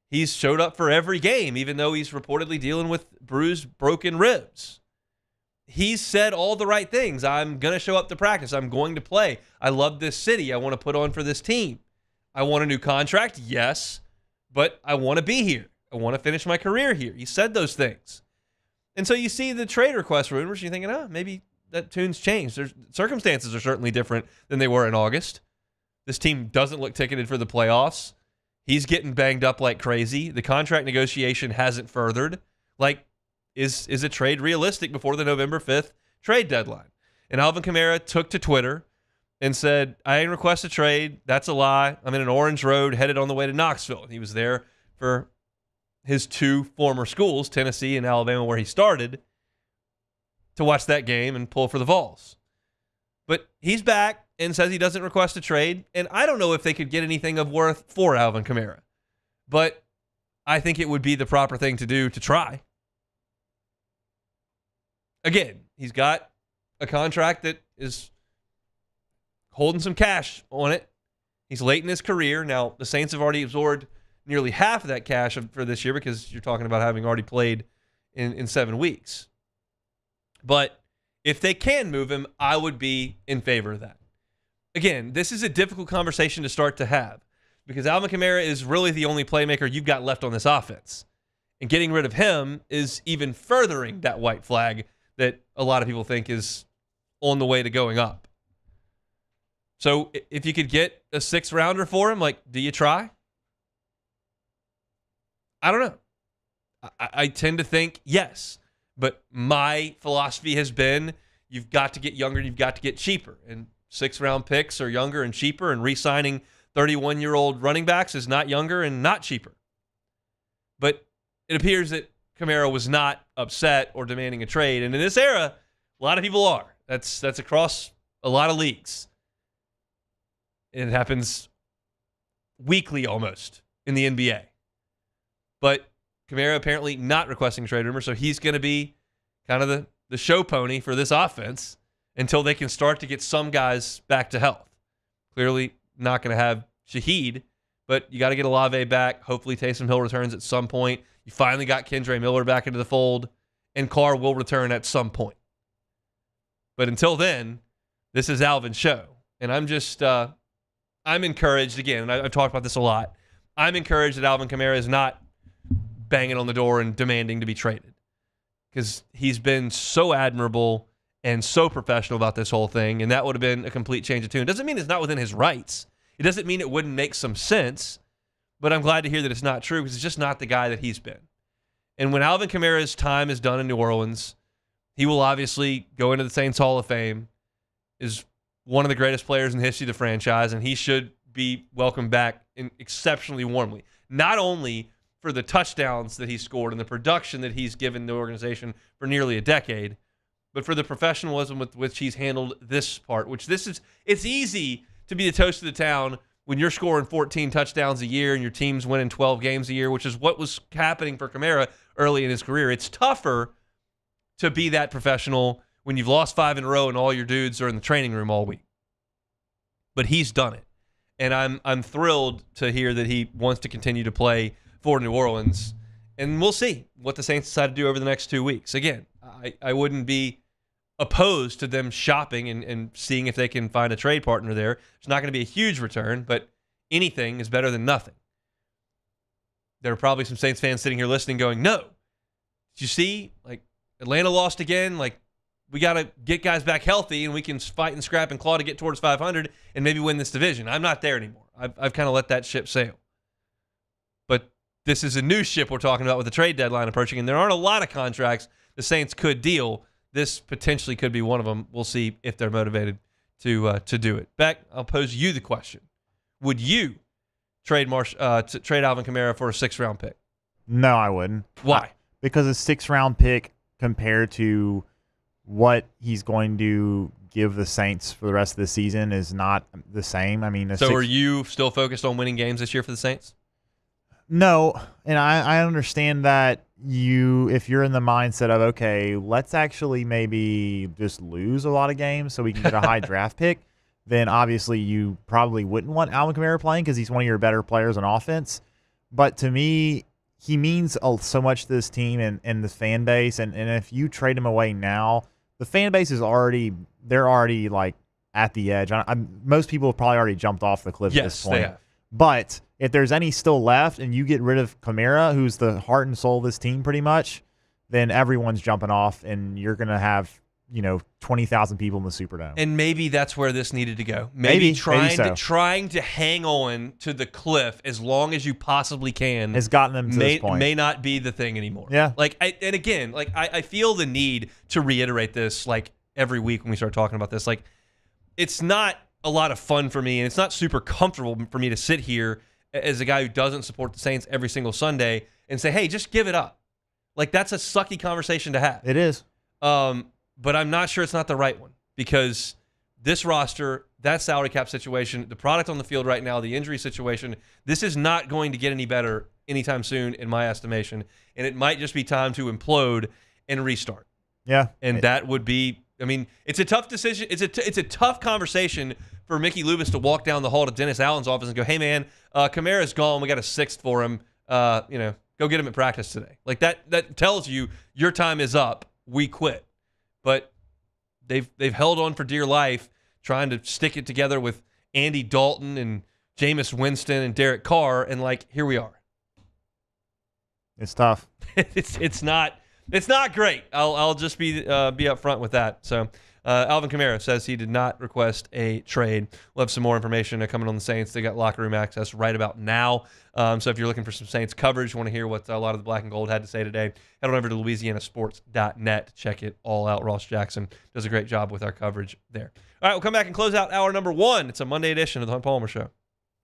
He's showed up for every game, even though he's reportedly dealing with bruised, broken ribs. He's said all the right things. I'm going to show up to practice. I'm going to play. I love this city. I want to put on for this team. I want a new contract, yes, but I want to be here. I want to finish my career here. He said those things. And so you see the trade request rumors, you're thinking, maybe that tune's changed. Circumstances are certainly different than they were in August. This team doesn't look ticketed for the playoffs. He's getting banged up like crazy. The contract negotiation hasn't furthered. Like, is a trade realistic before the November 5th trade deadline? And Alvin Kamara took to Twitter and said, I didn't request a trade. That's a lie. I'm in an orange road headed on the way to Knoxville. And he was there for his 2 former schools, Tennessee and Alabama, where he started, to watch that game and pull for the Vols. But he's back and says he doesn't request a trade. And I don't know if they could get anything of worth for Alvin Kamara. But I think it would be the proper thing to do to try. Again, he's got a contract that is holding some cash on it. He's late in his career. Now, the Saints have already absorbed nearly half of that cash for this year because you're talking about having already played in 7 weeks. But if they can move him, I would be in favor of that. Again, this is a difficult conversation to start to have because Alvin Kamara is really the only playmaker you've got left on this offense. And getting rid of him is even furthering that white flag that a lot of people think is on the way to going up. So if you could get a 6th rounder for him, like, do you try? I don't know. I tend to think yes. But my philosophy has been you've got to get younger, you've got to get cheaper. And 6th-round picks are younger and cheaper, and re-signing 31-year-old running backs is not younger and not cheaper. But it appears that Kamara was not upset or demanding a trade. And in this era, a lot of people are. That's across a lot of leagues. It happens weekly almost in the NBA. But Kamara apparently not requesting trade rumors, so he's going to be kind of the show pony for this offense until they can start to get some guys back to health. Clearly not going to have Shaheed, but you got to get Olave back. Hopefully Taysom Hill returns at some point. You finally got Kendre Miller back into the fold, and Carr will return at some point. But until then, this is Alvin's show. And I'm just, I'm encouraged, again, and I've talked about this a lot, I'm encouraged that Alvin Kamara is not banging on the door and demanding to be traded because he's been so admirable and so professional about this whole thing, and that would have been a complete change of tune. It doesn't mean it's not within his rights. It doesn't mean it wouldn't make some sense, but I'm glad to hear that it's not true because it's just not the guy that he's been. And when Alvin Kamara's time is done in New Orleans, he will obviously go into the Saints Hall of Fame, is one of the greatest players in the history of the franchise, and he should be welcomed back exceptionally warmly. Not only for the touchdowns that he scored and the production that he's given the organization for nearly a decade, but for the professionalism with which he's handled this part, it's easy to be the toast of the town when you're scoring 14 touchdowns a year and your team's winning 12 games a year, which is what was happening for Kamara early in his career. It's tougher to be that professional when you've lost 5 in a row and all your dudes are in the training room all week. But he's done it. And I'm thrilled to hear that he wants to continue to play for New Orleans. And we'll see what the Saints decide to do over the next 2 weeks. Again, I wouldn't be opposed to them shopping and seeing if they can find a trade partner there. It's not going to be a huge return, but anything is better than nothing. There are probably some Saints fans sitting here listening going, no. Did you see? Like, Atlanta lost again. Like, we got to get guys back healthy and we can fight and scrap and claw to get towards 500 and maybe win this division. I'm not there anymore. I've kind of let that ship sail. But this is a new ship we're talking about with the trade deadline approaching, and there aren't a lot of contracts the Saints could deal. This potentially could be one of them. We'll see if they're motivated to do it. Beck, I'll pose you the question. Would you trade Alvin Kamara for a 6th-round pick? No, I wouldn't. Why? Because a 6th-round pick compared to what he's going to give the Saints for the rest of the season is not the same. I mean, are you still focused on winning games this year for the Saints? No, and I understand that if you're in the mindset of, okay, let's actually maybe just lose a lot of games so we can get a high draft pick, then obviously you probably wouldn't want Alvin Kamara playing because he's one of your better players on offense. But to me, he means so much to this team and the fan base, and if you trade him away now, the fan base is already like at the edge. Most people have probably already jumped off the cliff at this point. They have. But if there's any still left and you get rid of Kamara, who's the heart and soul of this team pretty much, then everyone's jumping off and you're going to have, 20,000 people in the Superdome. And maybe that's where this needed to go. Maybe trying to hang on to the cliff as long as you possibly can has gotten them to this point. May not be the thing anymore. Yeah. I feel the need to reiterate this like every week when we start talking about this. Like, it's not a lot of fun for me, and it's not super comfortable for me to sit here as a guy who doesn't support the Saints every single Sunday and say, hey, just give it up. Like, that's a sucky conversation to have. It is. But I'm not sure it's not the right one because this roster, that salary cap situation, the product on the field right now, the injury situation, this is not going to get any better anytime soon in my estimation, and it might just be time to implode and restart. Yeah. And that would be, it's a tough decision. It's a tough conversation for Mickey Lubis to walk down the hall to Dennis Allen's office and go, hey, man, Kamara's gone. We got a 6th for him. Go get him at practice today. Like, that tells you your time is up. We quit. But they've held on for dear life, trying to stick it together with Andy Dalton and Jameis Winston and Derek Carr, and here we are. It's tough. It's not great. I'll just be upfront with that. So Alvin Kamara says he did not request a trade. We'll have some more information coming on the Saints. They got locker room access right about now. So if you're looking for some Saints coverage, want to hear what a lot of the black and gold had to say today, head on over to LouisianaSports.net. Check it all out. Ross Jackson does a great job with our coverage there. All right, we'll come back and close out hour number 1. It's a Monday edition of the Hunt Palmer Show.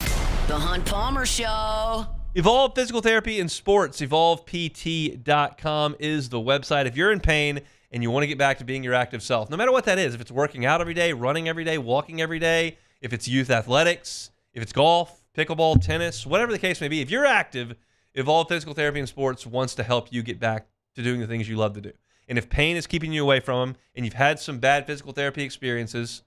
The Hunt Palmer Show. Evolve Physical Therapy in Sports. EvolvePT.com is the website. If you're in pain and you want to get back to being your active self, no matter what that is, if it's working out every day, running every day, walking every day, if it's youth athletics, if it's golf, pickleball, tennis, whatever the case may be, if you're active, Evolve Physical Therapy in Sports wants to help you get back to doing the things you love to do. And if pain is keeping you away from them and you've had some bad physical therapy experiences,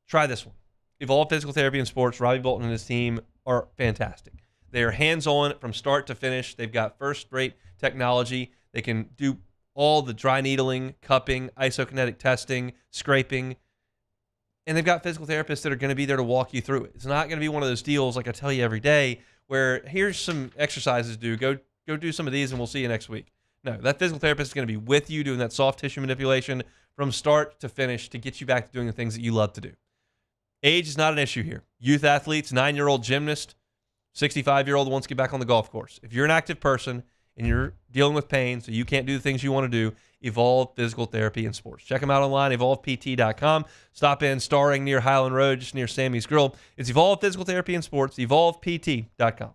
try this one. Evolve Physical Therapy in Sports, Robbie Bolton and his team are fantastic. They are hands-on from start to finish. They've got first-rate technology. They can do all the dry needling, cupping, isokinetic testing, scraping. And they've got physical therapists that are going to be there to walk you through it. It's not going to be one of those deals like I tell you every day where here's some exercises to do. Go do some of these and we'll see you next week. No, that physical therapist is going to be with you doing that soft tissue manipulation from start to finish to get you back to doing the things that you love to do. Age is not an issue here. Youth athletes, 9-year-old gymnast, 65-year-old wants to get back on the golf course. If you're an active person and you're dealing with pain so you can't do the things you want to do, Evolve Physical Therapy and Sports. Check them out online, evolvept.com. Stop in, starring near Highland Road, just near Sammy's Grill. It's Evolve Physical Therapy and Sports, evolvept.com.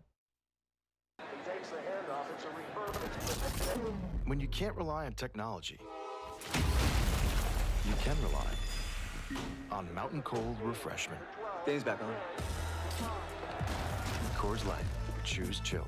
When you can't rely on technology, you can rely on Mountain Cold Refreshment. Dave's back on. Coors Light. Choose chill.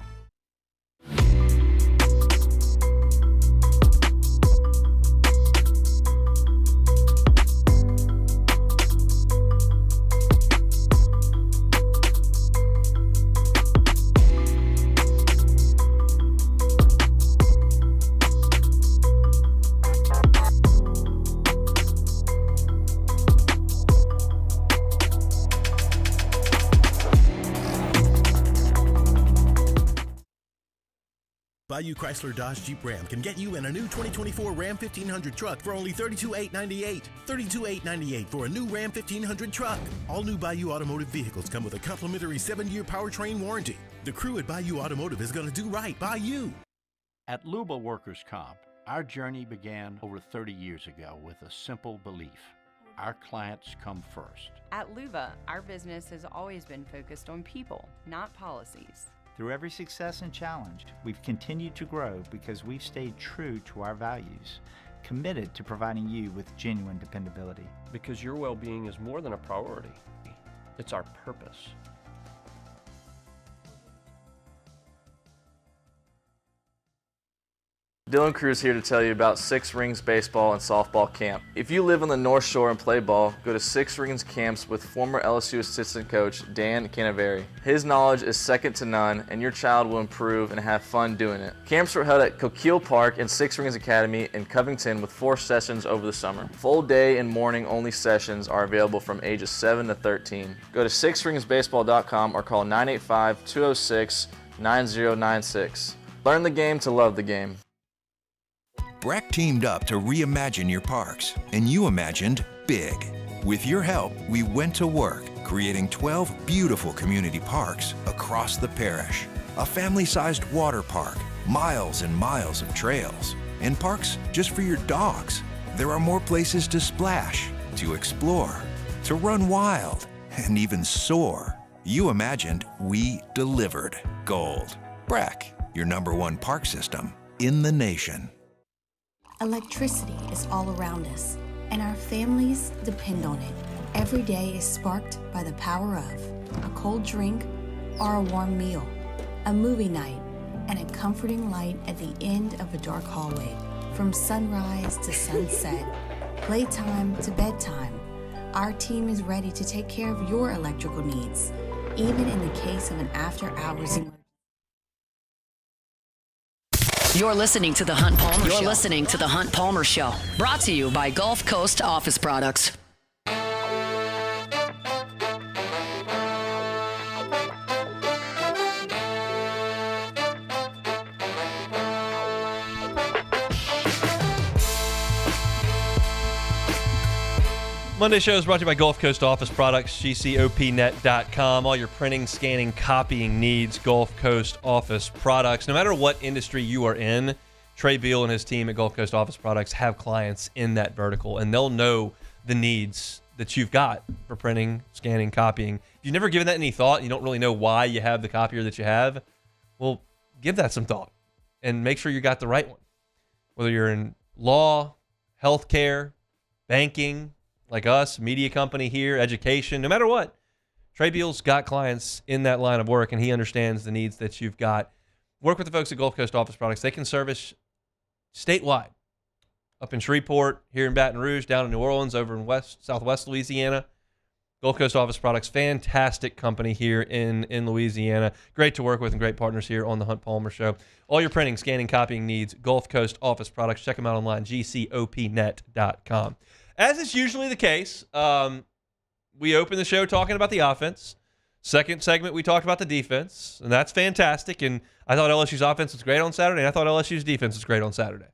Bayou Chrysler Dodge Jeep Ram can get you in a new 2024 Ram 1500 truck for only $32,898. $32,898 for a new Ram 1500 truck. All new Bayou Automotive vehicles come with a complimentary 7-year powertrain warranty. The crew at Bayou Automotive is going to do right by you. At Luba Workers' Comp, our journey began over 30 years ago with a simple belief. Our clients come first. At Luba, our business has always been focused on people, not policies. Through every success and challenge, we've continued to grow because we've stayed true to our values, committed to providing you with genuine dependability. Because your well-being is more than a priority. It's our purpose. Dylan Cruz here to tell you about Six Rings Baseball and Softball Camp. If you live on the North Shore and play ball, go to Six Rings Camps with former LSU assistant coach Dan Canaveri. His knowledge is second to none, and your child will improve and have fun doing it. Camps were held at Coquille Park and Six Rings Academy in Covington with 4 sessions over the summer. Full day and morning only sessions are available from ages 7 to 13. Go to sixringsbaseball.com or call 985-206-9096. Learn the game to love the game. BRAC teamed up to reimagine your parks, and you imagined big. With your help, we went to work, creating 12 beautiful community parks across the parish. A family-sized water park, miles and miles of trails, and parks just for your dogs. There are more places to splash, to explore, to run wild, and even soar. You imagined, we delivered. Gold. BRAC, your #1 park system in the nation. Electricity is all around us, and our families depend on it. Every day is sparked by the power of a cold drink or a warm meal, a movie night, and a comforting light at the end of a dark hallway. From sunrise to sunset, playtime to bedtime, our team is ready to take care of your electrical needs, even in the case of an after-hours emergency. You're listening to The Hunt Palmer Show. You're listening to The Hunt Palmer Show. Brought to you by Gulf Coast Office Products. Monday show is brought to you by Gulf Coast Office Products, gcopnet.com. All your printing, scanning, copying needs, Gulf Coast Office Products. No matter what industry you are in, Trey Beal and his team at Gulf Coast Office Products have clients in that vertical, and they'll know the needs that you've got for printing, scanning, copying. If you've never given that any thought, you don't really know why you have the copier that you have, well, give that some thought and make sure you got the right one. Whether you're in law, healthcare, banking, like us, media company here, education, no matter what, Trey Beal's got clients in that line of work, and he understands the needs that you've got. Work with the folks at Gulf Coast Office Products. They can service statewide, up in Shreveport, here in Baton Rouge, down in New Orleans, over in southwest Louisiana. Gulf Coast Office Products, fantastic company here in Louisiana. Great to work with and great partners here on the Hunt Palmer Show. All your printing, scanning, copying needs, Gulf Coast Office Products. Check them out online, gcopnet.com. As is usually the case, we open the show talking about the offense. Second segment, we talked about the defense, and that's fantastic. And I thought LSU's offense was great on Saturday, and I thought LSU's defense was great on Saturday.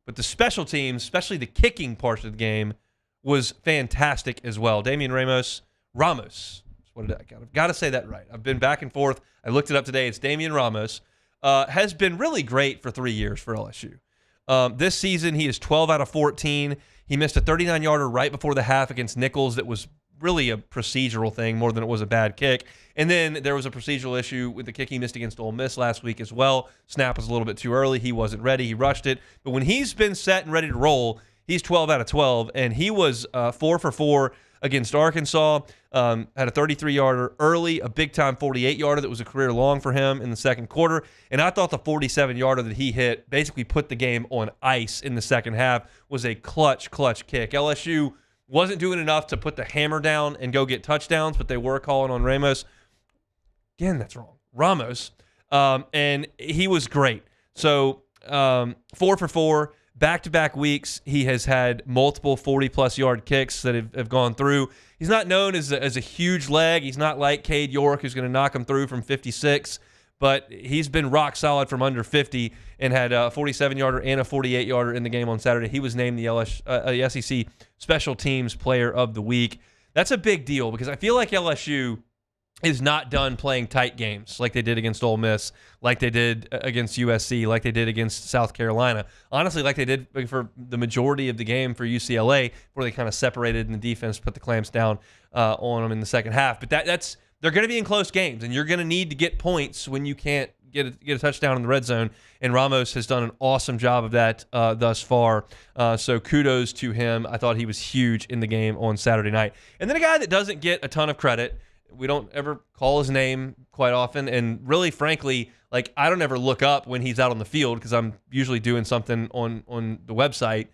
But the special teams, especially the kicking portion of the game, was fantastic as well. Damian Ramos, what did I've got to say that right. I've been back and forth. I looked it up today. It's Damian Ramos. Has been really great for 3 years for LSU. This season, he is 12 out of 14. He missed a 39-yarder right before the half against Nichols that was really a procedural thing more than it was a bad kick. And then there was a procedural issue with the kick he missed against Ole Miss last week as well. Snap was a little bit too early. He wasn't ready. He rushed it. But when he's been set and ready to roll, he's 12 out of 12. And he was 4 for 4 against Arkansas. Had a 33-yarder early, a big-time 48-yarder that was a career long for him in the second quarter. And I thought the 47-yarder that he hit basically put the game on ice in the second half was a clutch kick. LSU wasn't doing enough to put the hammer down and go get touchdowns, but they were calling on Ramos. Again, that's wrong. Ramos. And he was great. So 4 for 4. Back-to-back weeks, he has had multiple 40-plus yard kicks that have gone through. He's not known as a huge leg. He's not like Cade York, who's going to knock him through from 56, but he's been rock solid from under 50 and had a 47-yarder and a 48-yarder in the game on Saturday. He was named the SEC Special Teams Player of the Week. That's a big deal because I feel like LSU is not done playing tight games like they did against Ole Miss, like they did against USC, like they did against South Carolina. Honestly, like they did for the majority of the game for UCLA, where they kind of separated and the defense put the clamps down on them in the second half. But they're going to be in close games, and you're going to need to get points when you can't get a touchdown in the red zone. And Ramos has done an awesome job of that thus far. So kudos to him. I thought he was huge in the game on Saturday night. And then a guy that doesn't get a ton of credit. We don't ever call his name quite often. And really, frankly, like I don't ever look up when he's out on the field because I'm usually doing something on the website.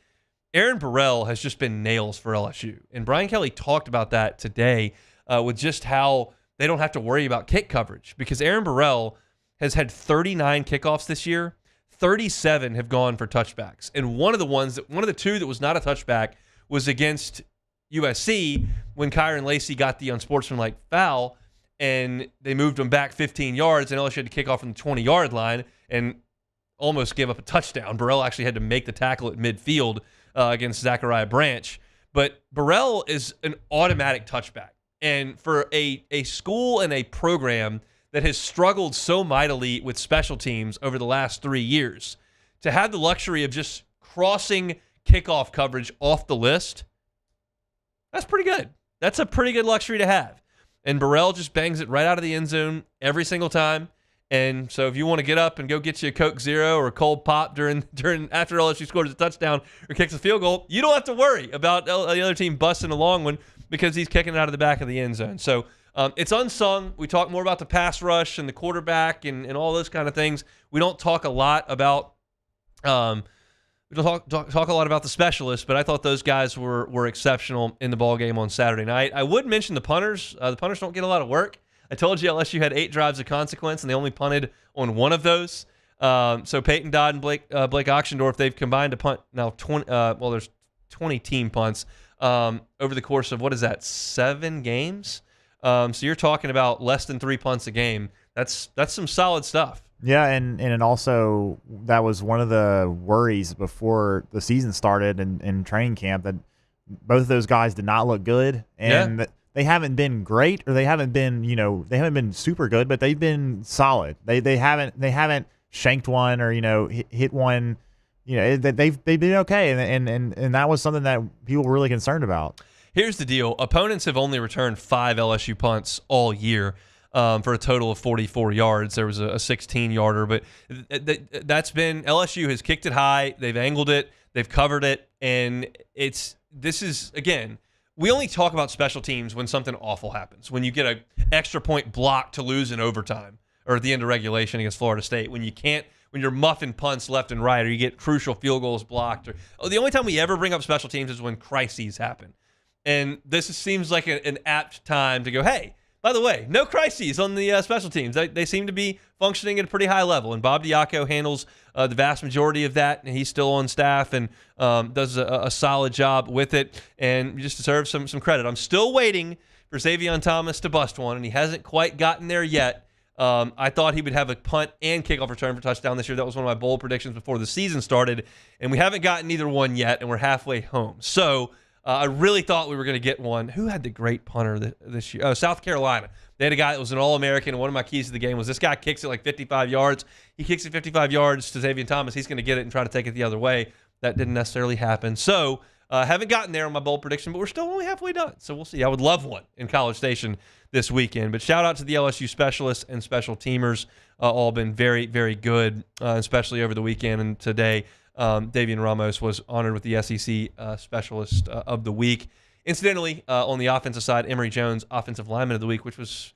Aaron Burrell has just been nails for LSU. And Brian Kelly talked about that today with just how they don't have to worry about kick coverage because Aaron Burrell has had 39 kickoffs this year. 37 have gone for touchbacks. And one of the two that was not a touchback was against USC when Kyron Lacey got the unsportsmanlike foul and they moved him back 15 yards and LSU had to kick off from the 20-yard line and almost gave up a touchdown. Burrell actually had to make the tackle at midfield against Zachariah Branch. But Burrell is an automatic touchback. And for a school and a program that has struggled so mightily with special teams over the last 3 years, to have the luxury of just crossing kickoff coverage off the list, that's pretty good. That's a pretty good luxury to have. And Burrell just bangs it right out of the end zone every single time. And so if you want to get up and go get you a Coke Zero or a cold pop during after LSU scores a touchdown or kicks a field goal, you don't have to worry about the other team busting a long one because he's kicking it out of the back of the end zone. So it's unsung. We talk more about the pass rush and the quarterback and all those kind of things. We don't talk a lot about we don't talk a lot about the specialists, but I thought those guys were exceptional in the ball game on Saturday night. I would mention the punters. The punters don't get a lot of work. I told you LSU had 8 drives of consequence, and they only punted on one of those. So Peyton Dodd and Blake Oxendorf, they've combined to punt now 20. There's 20 team punts over the course of 7 games. So you're talking about less than 3 punts a game. That's some solid stuff. Yeah, and also that was one of the worries before the season started in training camp that both of those guys did not look good, and they haven't been great or they haven't been super good, but they've been solid. They haven't shanked one or hit one. They've been okay, and that was something that people were really concerned about. Here's the deal: opponents have only returned 5 LSU punts all year. For a total of 44 yards. There was a 16-yarder, but that's been LSU has kicked it high. They've angled it. They've covered it, and this is again. We only talk about special teams when something awful happens. When you get an extra point blocked to lose in overtime, or at the end of regulation against Florida State. When you're muffing punts left and right, or you get crucial field goals blocked. The only time we ever bring up special teams is when crises happen, and this seems like an apt time to go, hey. By the way, no crises on the special teams. They seem to be functioning at a pretty high level, and Bob Diaco handles the vast majority of that, and he's still on staff and does a solid job with it, and just deserves some credit. I'm still waiting for Xavion Thomas to bust one, and he hasn't quite gotten there yet. I thought he would have a punt and kickoff return for touchdown this year. That was one of my bold predictions before the season started, and we haven't gotten either one yet, and we're halfway home. So I really thought we were going to get one. Who had the great punter this year? Oh, South Carolina. They had a guy that was an All-American, and one of my keys to the game was this guy kicks it like 55 yards. He kicks it 55 yards to Xavier Thomas. He's going to get it and try to take it the other way. That didn't necessarily happen. So haven't gotten there on my bold prediction, but we're still only halfway done. So we'll see. I would love one in College Station this weekend. But shout out to the LSU specialists and special teamers. All been very, very good, especially over the weekend and today. Davian Ramos was honored with the SEC Specialist of the Week. Incidentally, on the offensive side, Emory Jones, Offensive Lineman of the Week, which was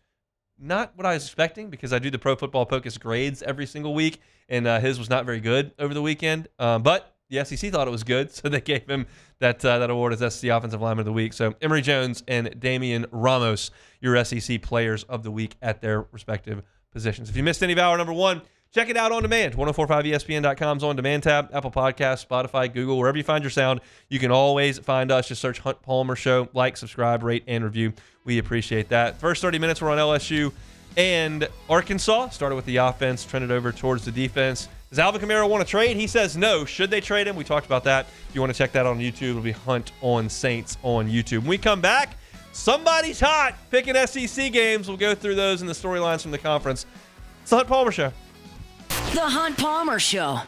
not what I was expecting because I do the Pro Football Focus grades every single week, and his was not very good over the weekend. But the SEC thought it was good, so they gave him that award as SEC Offensive Lineman of the Week. So Emory Jones and Davian Ramos, your SEC Players of the Week at their respective positions. If you missed any of hour number 1, check it out on demand. 1045ESPN.com's on demand tab, Apple Podcasts, Spotify, Google, wherever you find your sound. You can always find us. Just search Hunt Palmer Show. Like, subscribe, rate, and review. We appreciate that. First 30 minutes, we're on LSU and Arkansas. Started with the offense, trended over towards the defense. Does Alvin Kamara want to trade? He says no. Should they trade him? We talked about that. If you want to check that on YouTube, it'll be Hunt on Saints on YouTube. When we come back, somebody's hot picking SEC games. We'll go through those and the storylines from the conference. It's the Hunt Palmer Show. The Hunt Palmer Show.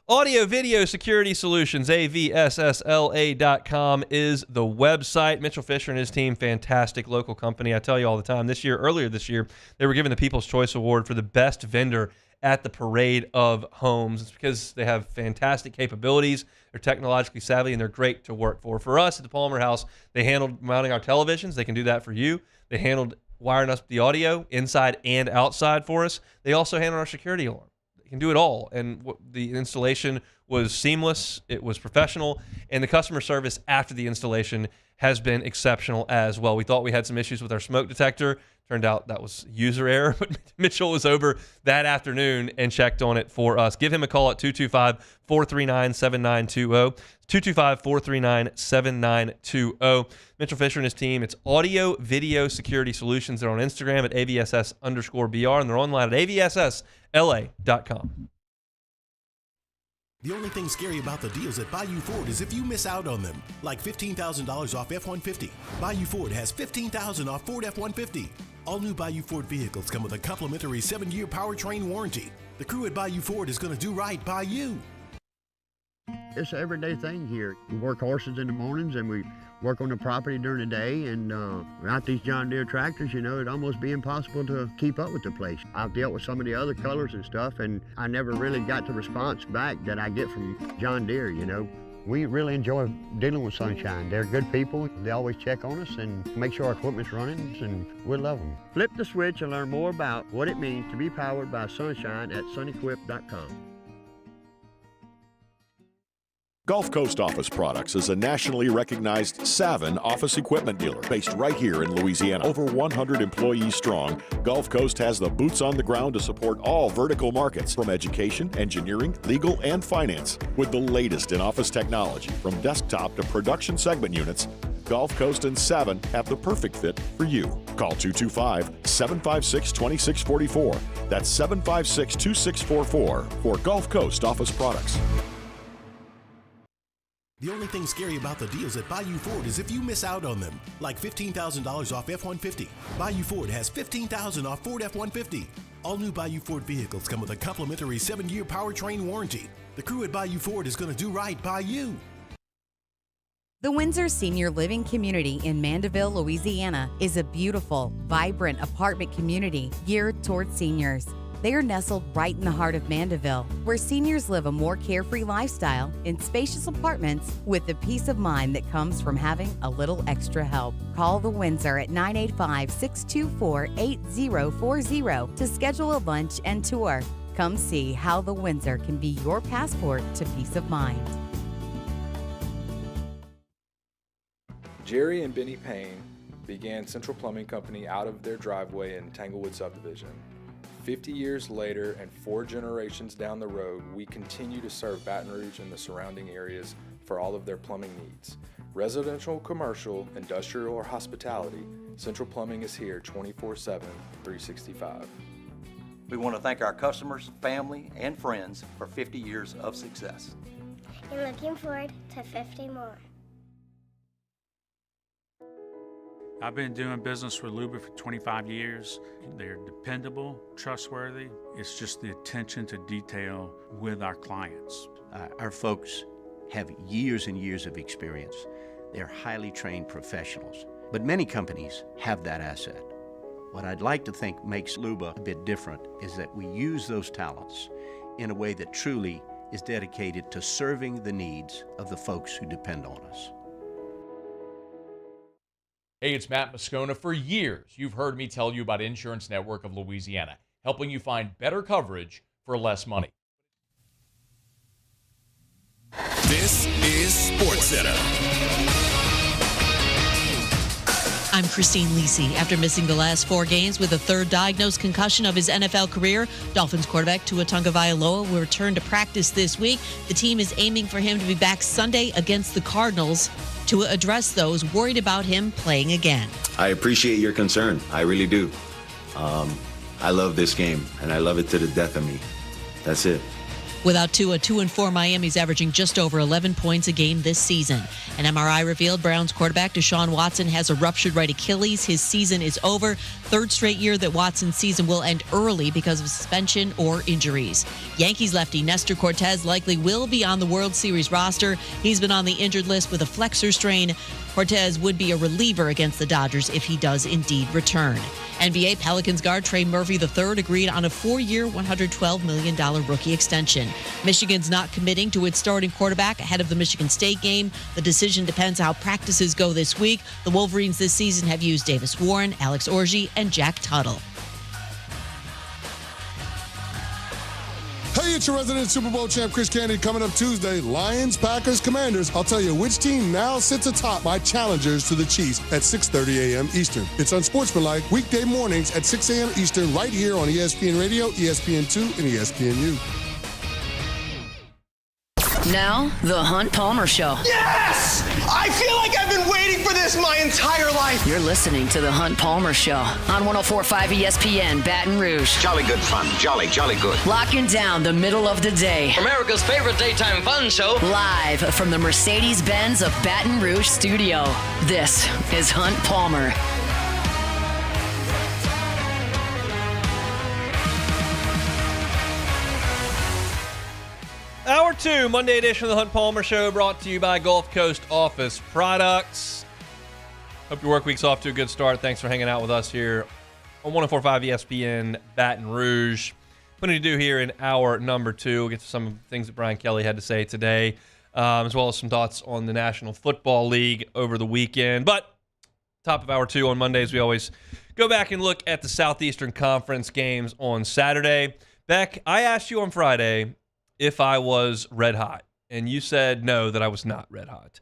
Audio Video Security Solutions, avssla.com is the website. Mitchell Fisher and his team, fantastic local company. I tell you all the time, earlier this year, they were given the People's Choice Award for the best vendor at the Parade of Homes. It's because they have fantastic capabilities. They're technologically savvy, and they're great to work for. For us at the Palmer House, they handled mounting our televisions. They can do that for you. They handled wiring us the audio inside and outside for us. They also handle our security alarm. They can do it all. And the installation was seamless. It was professional. And the customer service after the installation has been exceptional as well. We thought we had some issues with our smoke detector. Turned out that was user error, but Mitchell was over that afternoon and checked on it for us. Give him a call at 225-439-7920. 225-439-7920. Mitchell Fisher and his team. It's Audio Video Security Solutions. They're on Instagram at AVSS_BR, and they're online at AVSSLA.com. The only thing scary about the deals at Bayou Ford is if you miss out on them, like $15,000 off F-150. Bayou Ford has $15,000 off Ford F-150. All new Bayou Ford vehicles come with a complimentary 7-year powertrain warranty. The crew at Bayou Ford is going to do right by you. It's an everyday thing here. We work horses in the mornings and we work on the property during the day, and without these John Deere tractors, it'd almost be impossible to keep up with the place. I've dealt with some of the other colors and stuff, and I never really got the response back that I get from John Deere, We really enjoy dealing with Sunshine. They're good people. They always check on us and make sure our equipment's running, and we love them. Flip the switch and learn more about what it means to be powered by Sunshine at sunequip.com. Gulf Coast Office Products is a nationally recognized Savin office equipment dealer based right here in Louisiana. Over 100 employees strong, Gulf Coast has the boots on the ground to support all vertical markets, from education, engineering, legal, and finance. With the latest in office technology, from desktop to production segment units, Gulf Coast and Savin have the perfect fit for you. Call 225-756-2644. That's 756-2644 for Gulf Coast Office Products. The only thing scary about the deals at Bayou Ford is if you miss out on them, like $15,000 off F-150. Bayou Ford has $15,000 off Ford F-150. All new Bayou Ford vehicles come with a complimentary 7-year powertrain warranty. The crew at Bayou Ford is going to do right by you. The Windsor Senior Living Community in Mandeville, Louisiana is a beautiful, vibrant apartment community geared towards seniors. They are nestled right in the heart of Mandeville, where seniors live a more carefree lifestyle in spacious apartments with the peace of mind that comes from having a little extra help. Call the Windsor at 985-624-8040 to schedule a lunch and tour. Come see how the Windsor can be your passport to peace of mind. Jerry and Benny Payne began Central Plumbing Company out of their driveway in Tanglewood Subdivision. 50 years later and 4 generations down the road, we continue to serve Baton Rouge and the surrounding areas for all of their plumbing needs. Residential, commercial, industrial, or hospitality, Central Plumbing is here 24/7, 365. We want to thank our customers, family, and friends for 50 years of success. And looking forward to 50 more. I've been doing business with Luba for 25 years. They're dependable, trustworthy. It's just the attention to detail with our clients. Our folks have years and years of experience. They're highly trained professionals. But many companies have that asset. What I'd like to think makes Luba a bit different is that we use those talents in a way that truly is dedicated to serving the needs of the folks who depend on us. Hey, it's Matt Moscona. For years, you've heard me tell you about Insurance Network of Louisiana, helping you find better coverage for less money. This is SportsCenter. I'm Christine Lisi. After missing the last 4 games with a third diagnosed concussion of his NFL career, Dolphins quarterback Tua Tagovailoa will return to practice this week. The team is aiming for him to be back Sunday against the Cardinals. Tua addressed those worried about him playing again. I appreciate your concern. I really do. I love this game, and I love it to the death of me. That's it. Without Tua, 2-4 Miami's averaging just over 11 points a game this season. An MRI revealed Browns quarterback Deshaun Watson has a ruptured right Achilles. His season is over. Third straight year that Watson's season will end early because of suspension or injuries. Yankees lefty Nestor Cortez likely will be on the World Series roster. He's been on the injured list with a flexor strain. Cortez would be a reliever against the Dodgers if he does indeed return. NBA Pelicans guard Trey Murphy III agreed on a 4-year, $112 million rookie extension. Michigan's not committing to its starting quarterback ahead of the Michigan State game. The decision depends how practices go this week. The Wolverines this season have used Davis Warren, Alex Orji, and Jack Tuttle. Hey, it's your resident Super Bowl champ, Chris Candy, coming up Tuesday. Lions, Packers, Commanders. I'll tell you which team now sits atop my challengers to the Chiefs at 6:30 a.m. Eastern. It's unsportsmanlike, weekday mornings at 6 a.m. Eastern, right here on ESPN Radio, ESPN2, and ESPNU. Now, the Hunt Palmer Show. Yes! I feel like I've been waiting for this my entire life. You're listening to the Hunt Palmer Show on 104.5 ESPN Baton Rouge. Jolly good fun. Jolly good. Locking down the middle of the day. America's favorite daytime fun show. Live from the Mercedes-Benz of Baton Rouge studio. This is Hunt Palmer. Hour 2, Monday edition of the Hunt Palmer Show, brought to you by Gulf Coast Office Products. Hope your work week's off to a good start. Thanks for hanging out with us here on 104.5 ESPN Baton Rouge. Plenty to do here in hour number 2. We'll get to some things that Brian Kelly had to say today, as well as some thoughts on the National Football League over the weekend. But top of hour 2 on Mondays, we always go back and look at the Southeastern Conference games on Saturday. Beck, I asked you on Friday if I was red hot, and you said no, that I was not red hot.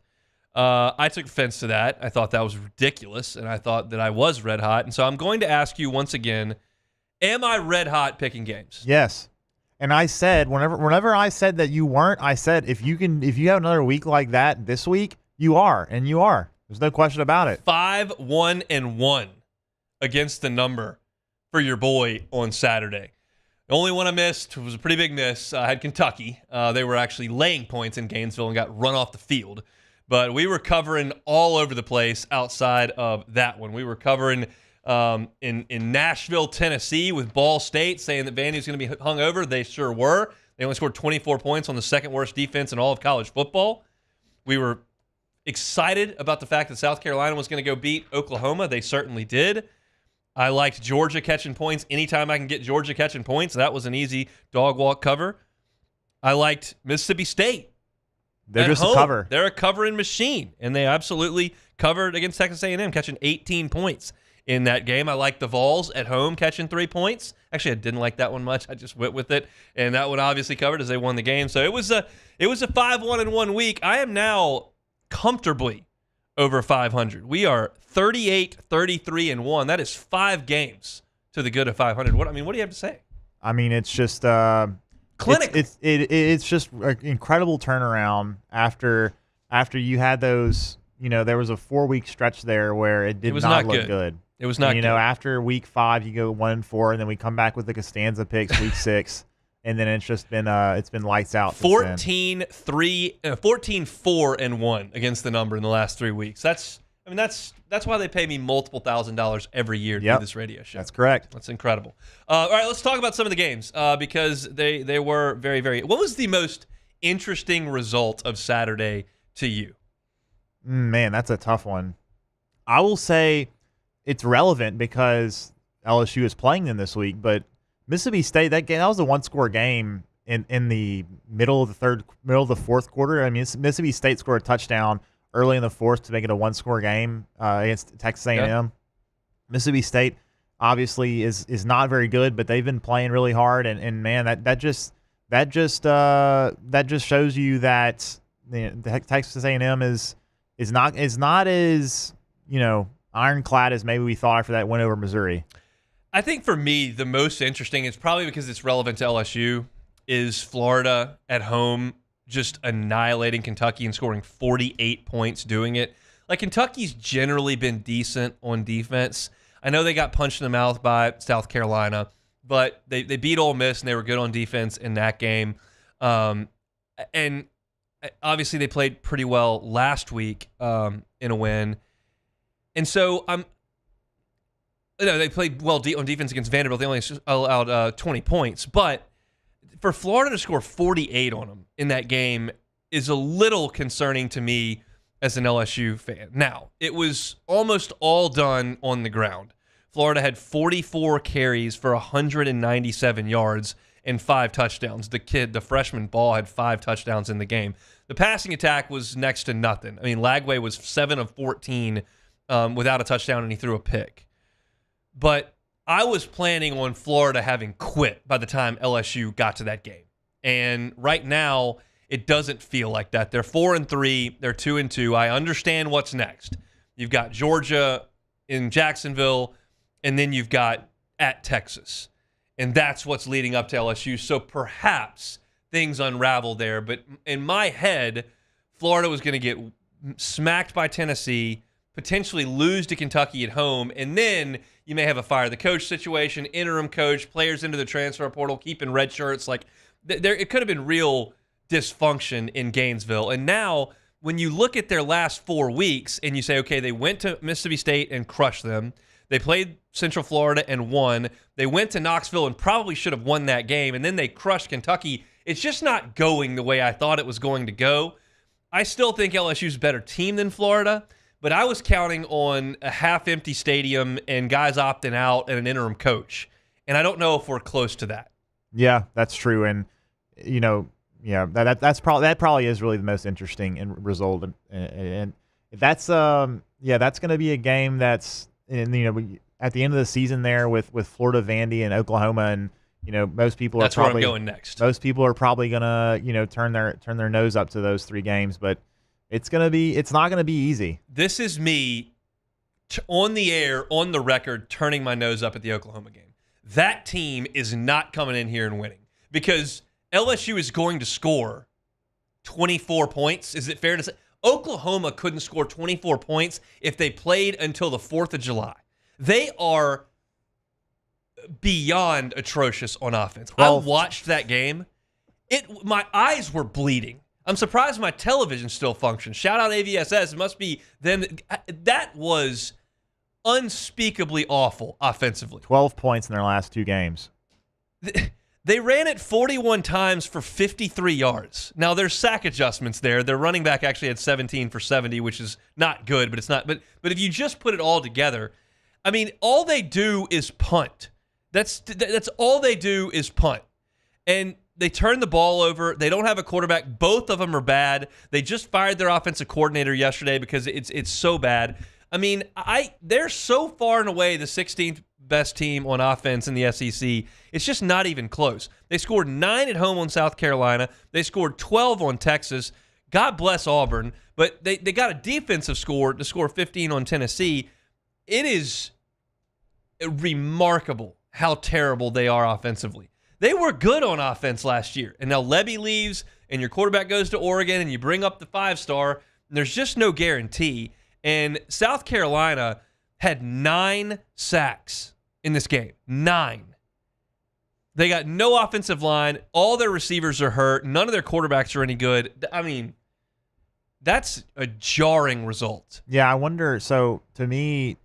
I took offense to that. I thought that was ridiculous, and I thought that I was red hot. And so I'm going to ask you once again, am I red hot picking games? Yes. And I said, whenever I said that you weren't, I said, if you have another week like that this week, you are, and you are. There's no question about it. 5-1-1 against the number for your boy on Saturday. The only one I missed was a pretty big miss. I had Kentucky. They were actually laying points in Gainesville and got run off the field. But we were covering all over the place outside of that one. We were covering in Nashville, Tennessee with Ball State, saying that Vandy was going to be hung over. They sure were. They only scored 24 points on the second worst defense in all of college football. We were excited about the fact that South Carolina was going to go beat Oklahoma. They certainly did. I liked Georgia catching points anytime I can get Georgia catching points. That was an easy dog walk cover. I liked Mississippi State. They're just a cover. They're a covering machine, and they absolutely covered against Texas A&M, catching 18 points in that game. I liked the Vols at home catching 3 points. Actually, I didn't like that one much. I just went with it, and that one obviously covered as they won the game. So it was a 5-1-1 week. I am now comfortably over 500. We are 38-33-1. That is 5 games to the good of 500. What do you have to say? I mean, it's just clinical. It's just an incredible turnaround after you had those. There was a 4-week stretch there where it did not look good. It was not good. After week 5, you go 1-4, and then we come back with the Costanza picks week 6. And then it's just been lights out. 14-4-1 against the number in the last 3 weeks. That's I mean, that's why they pay me multiple $1,000s every year to do this radio show. That's correct. That's incredible. All right, let's talk about some of the games because they were very, very. What was the most interesting result of Saturday to you? Man, that's a tough one. I will say it's relevant because LSU is playing them this week, but Mississippi State, that was a one-score game in the middle of the fourth quarter. I mean, Mississippi State scored a touchdown early in the fourth to make it a one-score game against Texas A&M. Yeah. Mississippi State obviously is not very good, but they've been playing really hard, and man, that just shows you that Texas A&M is not as ironclad as maybe we thought after that win over Missouri. I think for me, the most interesting is probably because it's relevant to LSU is Florida at home just annihilating Kentucky and scoring 48 points doing it. Like, Kentucky's generally been decent on defense. I know they got punched in the mouth by South Carolina, but they beat Ole Miss and they were good on defense in that game. And obviously they played pretty well last week in a win. And so they played well on defense against Vanderbilt. They only allowed 20 points. But for Florida to score 48 on them in that game is a little concerning to me as an LSU fan. Now, it was almost all done on the ground. Florida had 44 carries for 197 yards and 5 touchdowns. The freshman Ball, had 5 touchdowns in the game. The passing attack was next to nothing. I mean, Lagway was 7 of 14 without a touchdown, and he threw a pick. But I was planning on Florida having quit by the time LSU got to that game. And right now, it doesn't feel like that. They're 4-3. They're 2-2. I understand what's next. You've got Georgia in Jacksonville, and then you've got at Texas. And that's what's leading up to LSU. So perhaps things unravel there. But in my head, Florida was going to get smacked by Tennessee, potentially lose to Kentucky at home, and then you may have a fire the coach situation, interim coach, players into the transfer portal, keeping red shirts. Like, it could have been real dysfunction in Gainesville. And now, when you look at their last 4 weeks and you say, okay, they went to Mississippi State and crushed them. They played Central Florida and won. They went to Knoxville and probably should have won that game. And then they crushed Kentucky. It's just not going the way I thought it was going to go. I still think LSU's a better team than Florida, but I was counting on a half-empty stadium and guys opting out and an interim coach. And I don't know if we're close to that. Yeah, that's true. And, that probably is really the most interesting result. And that's going to be a game that's, at the end of the season there with Florida, Vandy, and Oklahoma, and most people that's are probably where I'm going next. Most people are probably gonna turn their nose up to those 3 games, but it's not gonna be easy. This is me on the air, on the record, turning my nose up at the Oklahoma game. That team is not coming in here and winning because LSU is going to score 24 points. Is it fair to say? Oklahoma couldn't score 24 points if they played until the 4th of July. They are beyond atrocious on offense. I watched that game. My eyes were bleeding. I'm surprised my television still functions. Shout out AVSS. It must be them. That was unspeakably awful offensively. 12 points in their last 2 games. They ran it 41 times for 53 yards. Now, there's sack adjustments there. Their running back actually had 17 for 70, which is not good, but it's not. But if you just put it all together, I mean, all they do is punt. That's all they do is punt. And they turn the ball over. They don't have a quarterback. Both of them are bad. They just fired their offensive coordinator yesterday because it's so bad. I mean, they're so far and away the 16th best team on offense in the SEC. It's just not even close. They scored 9 at home on South Carolina. They scored 12 on Texas. God bless Auburn. But they got a defensive score to score 15 on Tennessee. It is remarkable how terrible they are offensively. They were good on offense last year. And now Levy leaves and your quarterback goes to Oregon and you bring up the 5-star. There's just no guarantee. And South Carolina had 9 sacks in this game. 9. They got no offensive line. All their receivers are hurt. None of their quarterbacks are any good. I mean, That's a jarring result. Yeah, I wonder. So to me,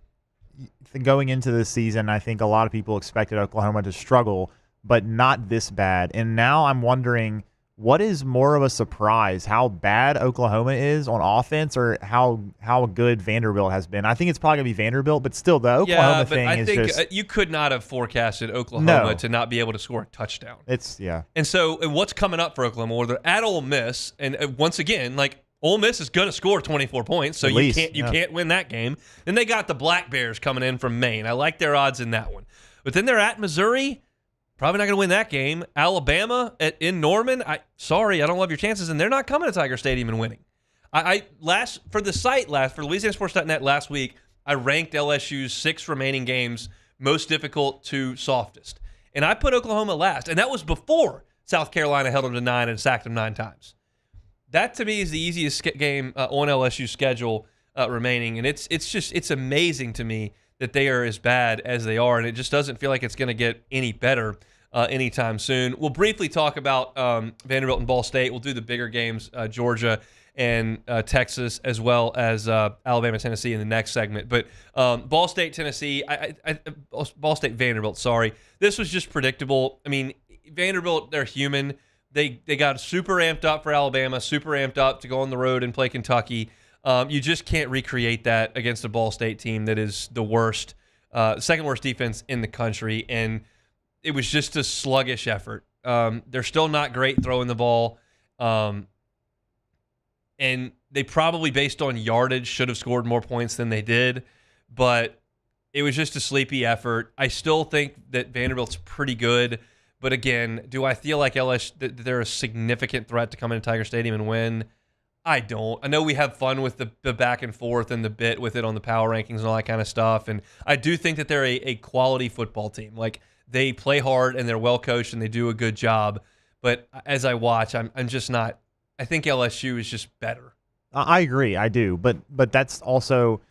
going into this season, I think a lot of people expected Oklahoma to struggle, but not this bad. And now I'm wondering, what is more of a surprise, how bad Oklahoma is on offense or how good Vanderbilt has been? I think it's probably going to be Vanderbilt, but still, the Oklahoma thing is just... I think you could not have forecasted Oklahoma to not be able to score a touchdown. And so what's coming up for Oklahoma? Well, they're at Ole Miss, and once again, like, Ole Miss is going to score 24 points, so you can't win that game. Then they got the Black Bears coming in from Maine. I like their odds in that one. But then they're at Missouri. Probably not going to win that game. Alabama in Norman. I don't love your chances, and they're not coming to Tiger Stadium and winning. For LouisianaSports.net last week, I ranked LSU's 6 remaining games most difficult to softest, and I put Oklahoma last, and that was before South Carolina held them to 9 and sacked them 9 times. That to me is the easiest game on LSU's schedule remaining, and it's amazing to me that they are as bad as they are, and it just doesn't feel like it's going to get any better anytime soon. We'll briefly talk about Vanderbilt and Ball State. We'll do the bigger games, Georgia and Texas, as well as Alabama, Tennessee in the next segment. But Ball State, Tennessee, Ball State, Vanderbilt, sorry. This was just predictable. I mean, Vanderbilt, they're human. They got super amped up for Alabama, super amped up to go on the road and play Kentucky. You just can't recreate that against a Ball State team that is the worst, second worst defense in the country, and it was just a sluggish effort. They're still not great throwing the ball, and they probably, based on yardage, should have scored more points than they did, but it was just a sleepy effort. I still think that Vanderbilt's pretty good, but again, do I feel like LSU that they're a significant threat to come into Tiger Stadium and win? I don't. I know we have fun with the back and forth and the bit with it on the power rankings and all that kind of stuff, and I do think that they're a quality football team. Like, they play hard and they're well coached and they do a good job, but as I watch, I'm just not. I think LSU is just better. I agree, I do, but that's also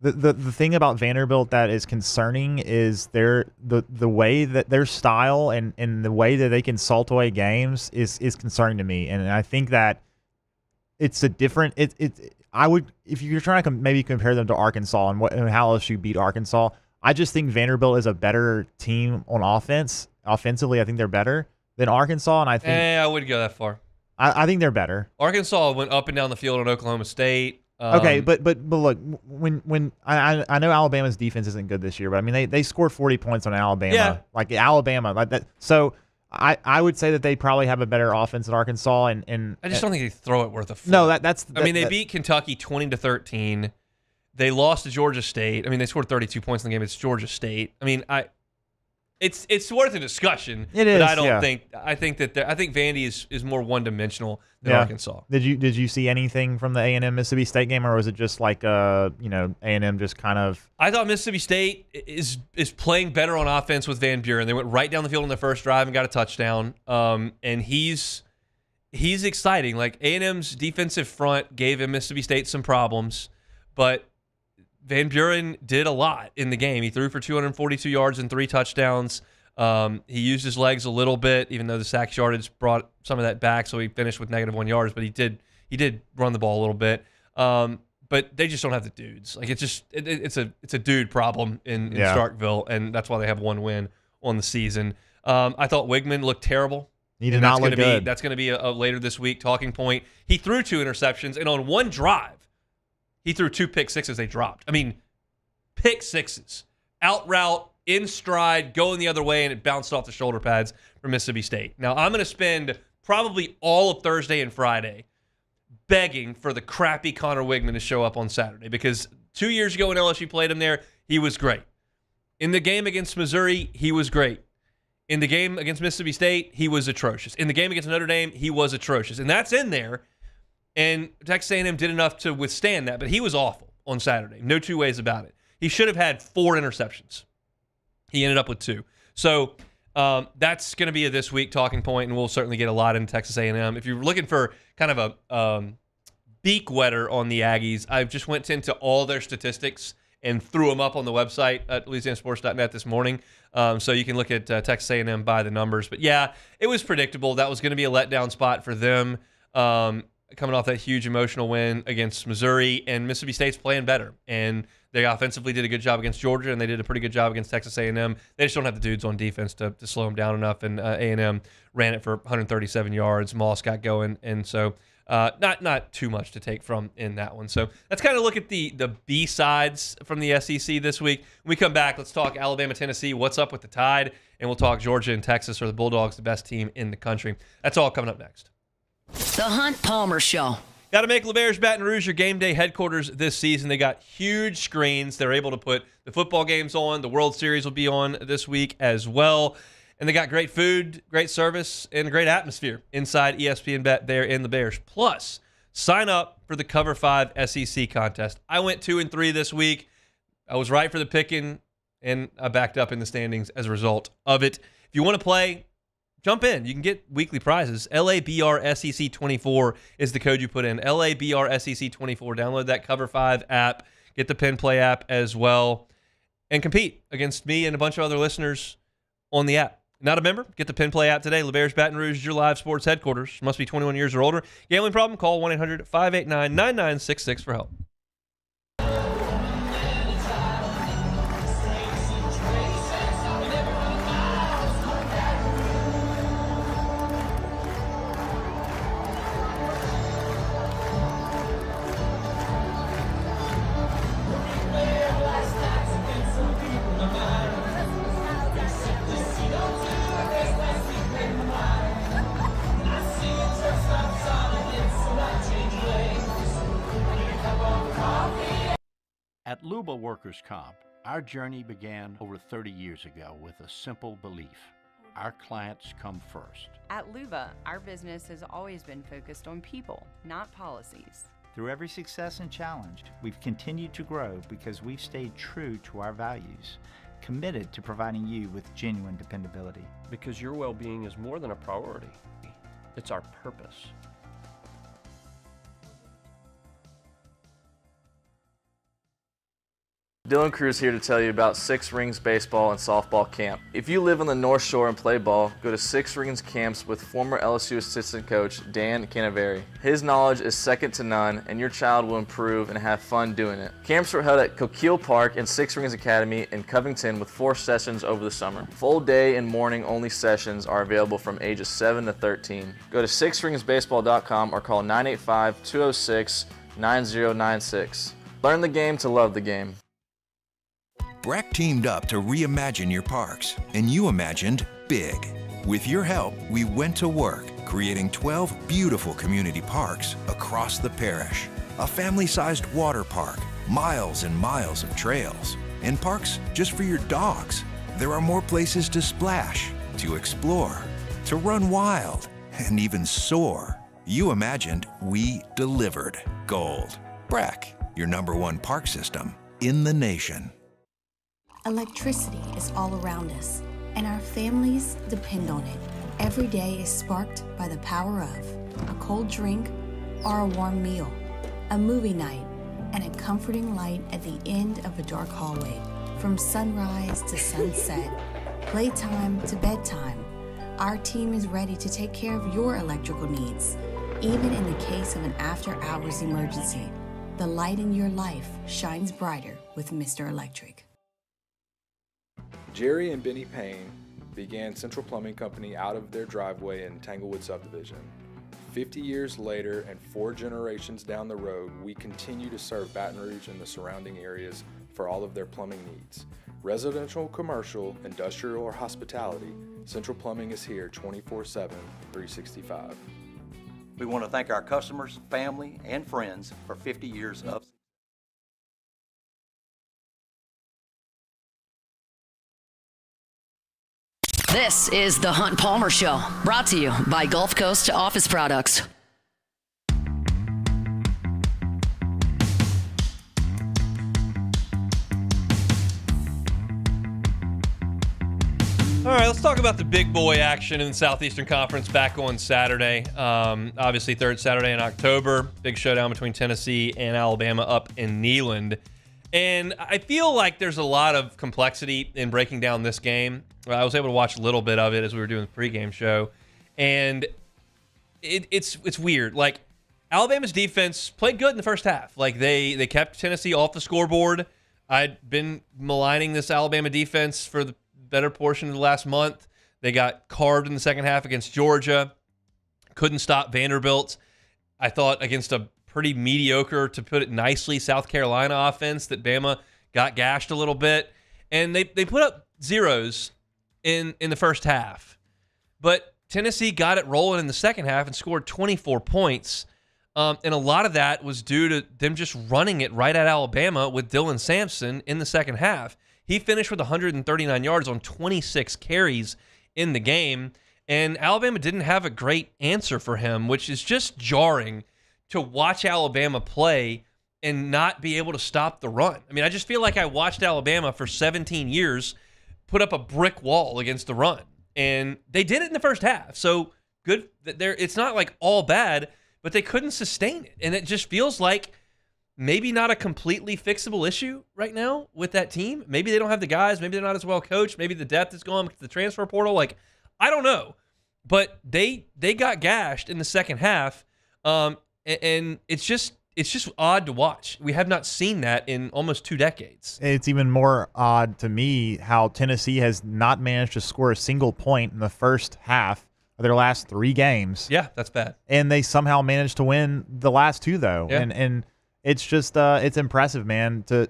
the thing about Vanderbilt that is concerning is the way that their style and the way that they can salt away games is concerning to me, and I think that it's a different. I would, if you're trying to maybe compare them to Arkansas and how LSU beat Arkansas, I just think Vanderbilt is a better team on offense. Offensively, I think they're better than Arkansas, and I think I wouldn't go that far. I think they're better. Arkansas went up and down the field on Oklahoma State. Okay, but look, when I know Alabama's defense isn't good this year, but I mean they scored 40 points on Alabama, like Alabama, like that. So I would say that they probably have a better offense than Arkansas, and I just don't think they throw it worth a foot. No, that's. I mean, they beat Kentucky 20-13. They lost to Georgia State. I mean, they scored 32 points in the game. It's Georgia State. I mean, it's worth a discussion. It is. But I don't think. I think Vandy is more one-dimensional than Arkansas. Did you see anything from the A&M Mississippi State game, or was it just like A&M just kind of? I thought Mississippi State is playing better on offense with Van Buren. They went right down the field on their first drive and got a touchdown. And he's exciting. Like, A&M's defensive front gave Mississippi State some problems, but Van Buren did a lot in the game. He threw for 242 yards and 3 touchdowns. He used his legs a little bit, even though the sack yardage brought some of that back, so he finished with -1 yards. But he did run the ball a little bit. But they just don't have the dudes. Like, it's a dude problem in Starkville, and that's why they have 1 win on the season. I thought Wigman looked terrible. He did not look good. That's going to be a later this week talking point. He threw 2 interceptions, and on one drive, he threw 2 pick sixes they dropped. I mean, pick sixes. Out route, in stride, going the other way, and it bounced off the shoulder pads for Mississippi State. Now, I'm going to spend probably all of Thursday and Friday begging for the crappy Connor Wigman to show up on Saturday, because 2 years ago when LSU played him there, he was great. In the game against Missouri, he was great. In the game against Mississippi State, he was atrocious. In the game against Notre Dame, he was atrocious. And that's in there. And Texas A&M did enough to withstand that, but he was awful on Saturday. No two ways about it. He should have had 4 interceptions. He ended up with 2. So that's going to be a this week talking point, and we'll certainly get a lot in Texas A&M. If you're looking for kind of a beak wetter on the Aggies, I just went into all their statistics and threw them up on the website at LouisianaSports.net this morning. So you can look at Texas A&M by the numbers. But yeah, it was predictable. That was going to be a letdown spot for them. coming off that huge emotional win against Missouri, and Mississippi State's playing better. And they offensively did a good job against Georgia, and they did a pretty good job against Texas A&M. They just don't have the dudes on defense to slow them down enough, and A&M ran it for 137 yards. Moss got going, and so not too much to take from in that one. So let's kind of look at the B-sides from the SEC this week. When we come back, let's talk Alabama, Tennessee, what's up with the Tide, and we'll talk Georgia and Texas. Are the Bulldogs the best team in the country? That's all coming up next. The Hunt Palmer Show. Got to make LeVare's Baton Rouge your game day headquarters this season. They got huge screens. They're able to put the football games on. The World Series will be on this week as well. And they got great food, great service, and a great atmosphere inside ESPN Bet there in the Bears. Plus, sign up for the Cover 5 SEC contest. I went 2-3 this week. I was right for the picking, and I backed up in the standings as a result of it. If you want to play, jump in. You can get weekly prizes. LABRSEC24 is the code you put in. LABRSEC24. Download that Cover 5 app. Get the Pin Play app as well. And compete against me and a bunch of other listeners on the app. Not a member? Get the Pin Play app today. LeVare's Baton Rouge is your live sports headquarters. Must be 21 years or older. Gambling problem? Call 1-800-589-9966 for help. At Luba Workers' Comp, our journey began over 30 years ago with a simple belief: our clients come first. At Luba, our business has always been focused on people, not policies. Through every success and challenge, we've continued to grow because we've stayed true to our values, committed to providing you with genuine dependability. Because your well-being is more than a priority. It's our purpose. Dylan Cruz here to tell you about Six Rings Baseball and Softball Camp. If you live on the North Shore and play ball, go to Six Rings Camps with former LSU assistant coach Dan Canaveri. His knowledge is second to none, and your child will improve and have fun doing it. Camps were held at Coquille Park and Six Rings Academy in Covington with 4 sessions over the summer. Full day and morning only sessions are available from ages 7 to 13. Go to sixringsbaseball.com or call 985-206-9096. Learn the game to love the game. Breck teamed up to reimagine your parks, and you imagined big. With your help, we went to work, creating 12 beautiful community parks across the parish. A family-sized water park, miles and miles of trails, and parks just for your dogs. There are more places to splash, to explore, to run wild, and even soar. You imagined, we delivered. Gold. Breck, your #1 park system in the nation. Electricity is all around us, and our families depend on it. Every day is sparked by the power of a cold drink or a warm meal, a movie night, and a comforting light at the end of a dark hallway. From sunrise to sunset, playtime to bedtime, our team is ready to take care of your electrical needs, even in the case of an after-hours emergency. The light in your life shines brighter with Mr. Electric. Jerry and Benny Payne began Central Plumbing Company out of their driveway in Tanglewood Subdivision. 50 years later and 4 generations down the road, we continue to serve Baton Rouge and the surrounding areas for all of their plumbing needs. Residential, commercial, industrial, or hospitality, Central Plumbing is here 24/7, 365. We want to thank our customers, family, and friends for 50 years of This is the Hunt Palmer Show, brought to you by Gulf Coast Office Products. All right, let's talk about the big boy action in the Southeastern Conference back on Saturday. Obviously, third Saturday in October. Big showdown between Tennessee and Alabama up in Neyland. And I feel like there's a lot of complexity in breaking down this game. I was able to watch a little bit of it as we were doing the pregame show. And it's weird. Like, Alabama's defense played good in the first half. Like they kept Tennessee off the scoreboard. I'd been maligning this Alabama defense for the better portion of the last month. They got carved in the second half against Georgia. Couldn't stop Vanderbilt. I thought against a pretty mediocre, to put it nicely, South Carolina offense that Bama got gashed a little bit. And they put up zeros in the first half. But Tennessee got it rolling in the second half and scored 24 points. And a lot of that was due to them just running it right at Alabama with Dylan Sampson in the second half. He finished with 139 yards on 26 carries in the game, and Alabama didn't have a great answer for him, which is just jarring to watch Alabama play and not be able to stop the run. I mean, I just feel like I watched Alabama for 17 years put up a brick wall against the run, and they did it in the first half. So good. It's not like all bad, but they couldn't sustain it. And it just feels like maybe not a completely fixable issue right now with that team. Maybe they don't have the guys. Maybe they're not as well coached. Maybe the depth is gone because the transfer portal. Like, I don't know. But they got gashed in the second half. And it's just odd to watch. We have not seen that in almost 2 decades. It's even more odd to me how Tennessee has not managed to score a single point in the first half of their last 3 games. Yeah, that's bad. And they somehow managed to win the last 2, though. Yeah. And it's just it's impressive, man, to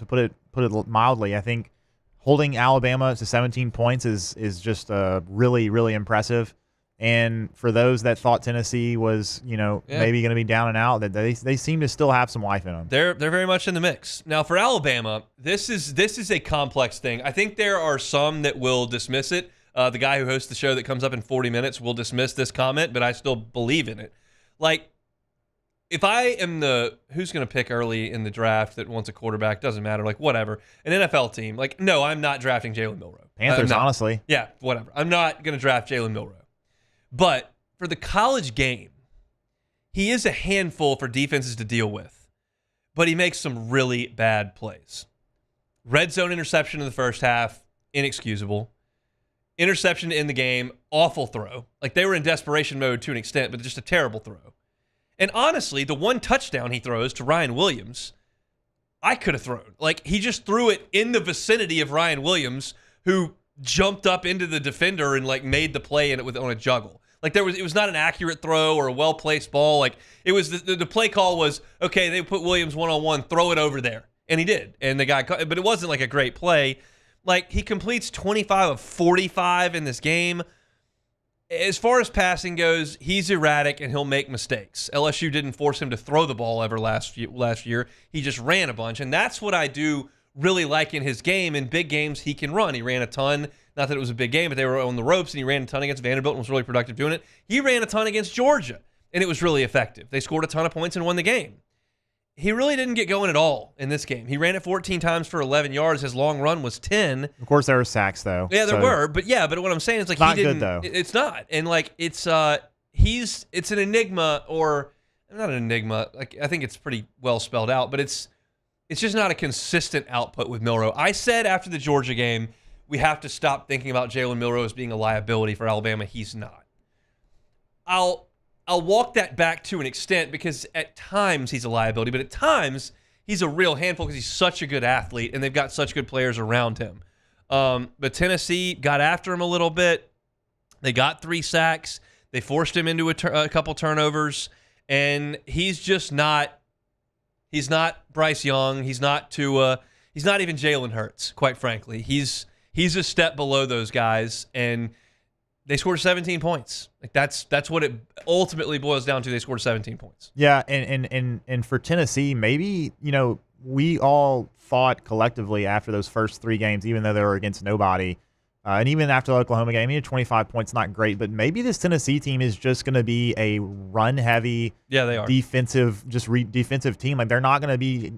put it mildly. I think holding Alabama to 17 points is just really, really impressive. And for those that thought Tennessee was, maybe going to be down and out, that they seem to still have some life in them. They're very much in the mix. Now for Alabama, this is a complex thing. I think there are some that will dismiss it. The guy who hosts the show that comes up in 40 minutes will dismiss this comment, but I still believe in it. Like, if I am who's going to pick early in the draft that wants a quarterback, doesn't matter, like whatever, an NFL team, like, no, I'm not drafting Jalen Milroe. Panthers, honestly. Yeah, whatever. I'm not going to draft Jalen Milroe. But for the college game, he is a handful for defenses to deal with, but he makes some really bad plays. Red zone interception in the first half, inexcusable. Interception to end the game, awful throw. Like, they were in desperation mode to an extent, but just a terrible throw. And honestly, the one touchdown he throws to Ryan Williams, I could have thrown. Like, he just threw it in the vicinity of Ryan Williams, who jumped up into the defender and, like, made the play on a juggle. Like, it was not an accurate throw or a well-placed ball. Like, it was the play call was, okay, they put Williams one-on-one, throw it over there. And he did. And the guy, but it wasn't like a great play. Like, he completes 25 of 45 in this game. As far as passing goes, he's erratic and he'll make mistakes. LSU didn't force him to throw the ball ever last year. He just ran a bunch. And that's what I do really like in his game. In big games, he can run. He ran a ton. Not that it was a big game, but they were on the ropes, and he ran a ton against Vanderbilt and was really productive doing it. He ran a ton against Georgia, and it was really effective. They scored a ton of points and won the game. He really didn't get going at all in this game. He ran it 14 times for 11 yards. His long run was 10. Of course, there were sacks, though. Yeah, there were. But what I'm saying is, like, not he didn't. Good, though. It's not. And, like, it's an enigma, or not an enigma. Like, I think it's pretty well spelled out, but it's just not a consistent output with Milroe. I said after the Georgia game, we have to stop thinking about Jalen Milroe as being a liability for Alabama. He's not. I'll walk that back to an extent because at times he's a liability, but at times he's a real handful because he's such a good athlete and they've got such good players around him. But Tennessee got after him a little bit. They got 3 sacks. They forced him into a couple turnovers, and he's just not. He's not Bryce Young. He's not Tua. He's not even Jalen Hurts, quite frankly. He's a step below those guys, and they scored 17 points. Like, that's what it ultimately boils down to. They scored 17 points. Yeah, and for Tennessee, maybe, we all thought collectively after those first 3 games, even though they were against nobody, and even after the Oklahoma game, 25 points, not great, but maybe this Tennessee team is just going to be a run-heavy, they are defensive, defensive team. Like, they're not going to be.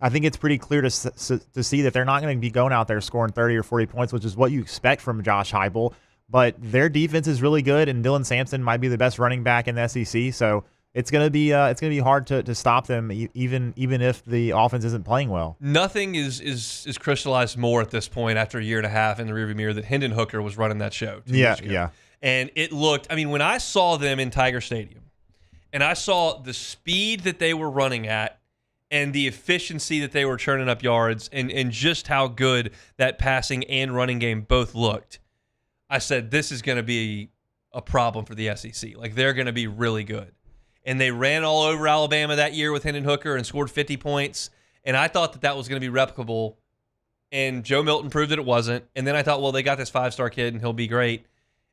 I think it's pretty clear to see that they're not going to be going out there scoring 30 or 40 points, which is what you expect from Josh Heupel. But their defense is really good, and Dylan Sampson might be the best running back in the SEC. So it's going to be hard to stop them, even if the offense isn't playing well. Nothing is crystallized more at this point after a year and a half in the rearview mirror that Hendon Hooker was running that show 2 years ago. Yeah. And it looked. I mean, when I saw them in Tiger Stadium, and I saw the speed that they were running at and the efficiency that they were churning up yards and just how good that passing and running game both looked, I said, this is going to be a problem for the SEC. Like, they're going to be really good. And they ran all over Alabama that year with Hendon Hooker and scored 50 points. And I thought that was going to be replicable. And Joe Milton proved that it wasn't. And then I thought, well, they got this 5-star kid and he'll be great.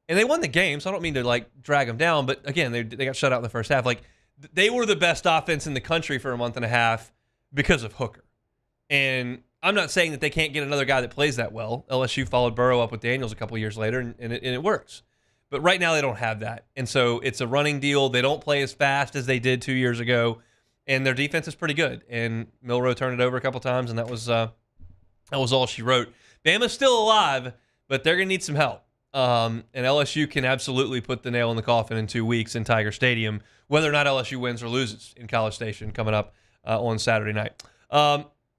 And they won the game, so I don't mean to, like, drag them down. But, again, they got shut out in the first half. Like, they were the best offense in the country for a month and a half because of Hooker. And I'm not saying that they can't get another guy that plays that well. LSU followed Burrow up with Daniels a couple years later, and it works. But right now they don't have that. And so it's a running deal. They don't play as fast as they did 2 years ago. And their defense is pretty good. And Milroe turned it over a couple times, and that was all she wrote. Bama's still alive, but they're going to need some help. And LSU can absolutely put the nail in the coffin in 2 weeks in Tiger Stadium, whether or not LSU wins or loses in College Station coming up on Saturday night.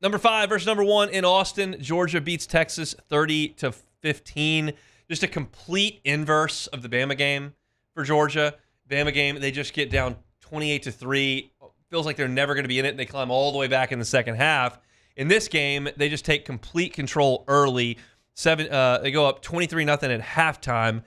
Number 5 versus number 1 in Austin. Georgia beats Texas 30-15. Just a complete inverse of the Bama game for Georgia. Bama game, they just get down 28-3. Feels like they're never going to be in it, and they climb all the way back in the second half. In this game, they just take complete control early. They go up 23-0 at halftime,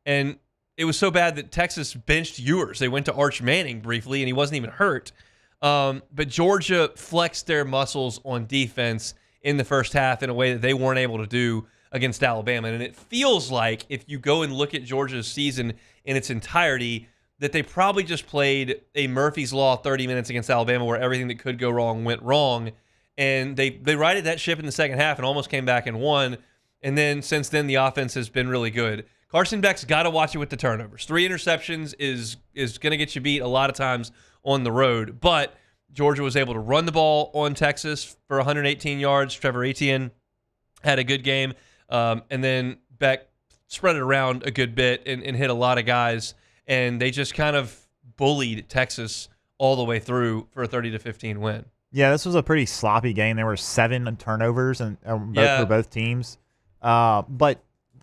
and it was so bad that Texas benched Ewers. They went to Arch Manning briefly, and he wasn't even hurt. But Georgia flexed their muscles on defense in the first half in a way that they weren't able to do against Alabama. And it feels like if you go and look at Georgia's season in its entirety, that they probably just played a Murphy's Law 30 minutes against Alabama where everything that could go wrong went wrong. And they righted that ship in the second half and almost came back and won. And then since then, the offense has been really good. Carson Beck's got to watch it with the turnovers. 3 interceptions is going to get you beat a lot of times on the road. But Georgia was able to run the ball on Texas for 118 yards. Trevor Etienne had a good game. And then Beck spread it around a good bit and hit a lot of guys. And they just kind of bullied Texas all the way through for a 30-15 win. Yeah, this was a pretty sloppy game. There were 7 turnovers for both teams. But,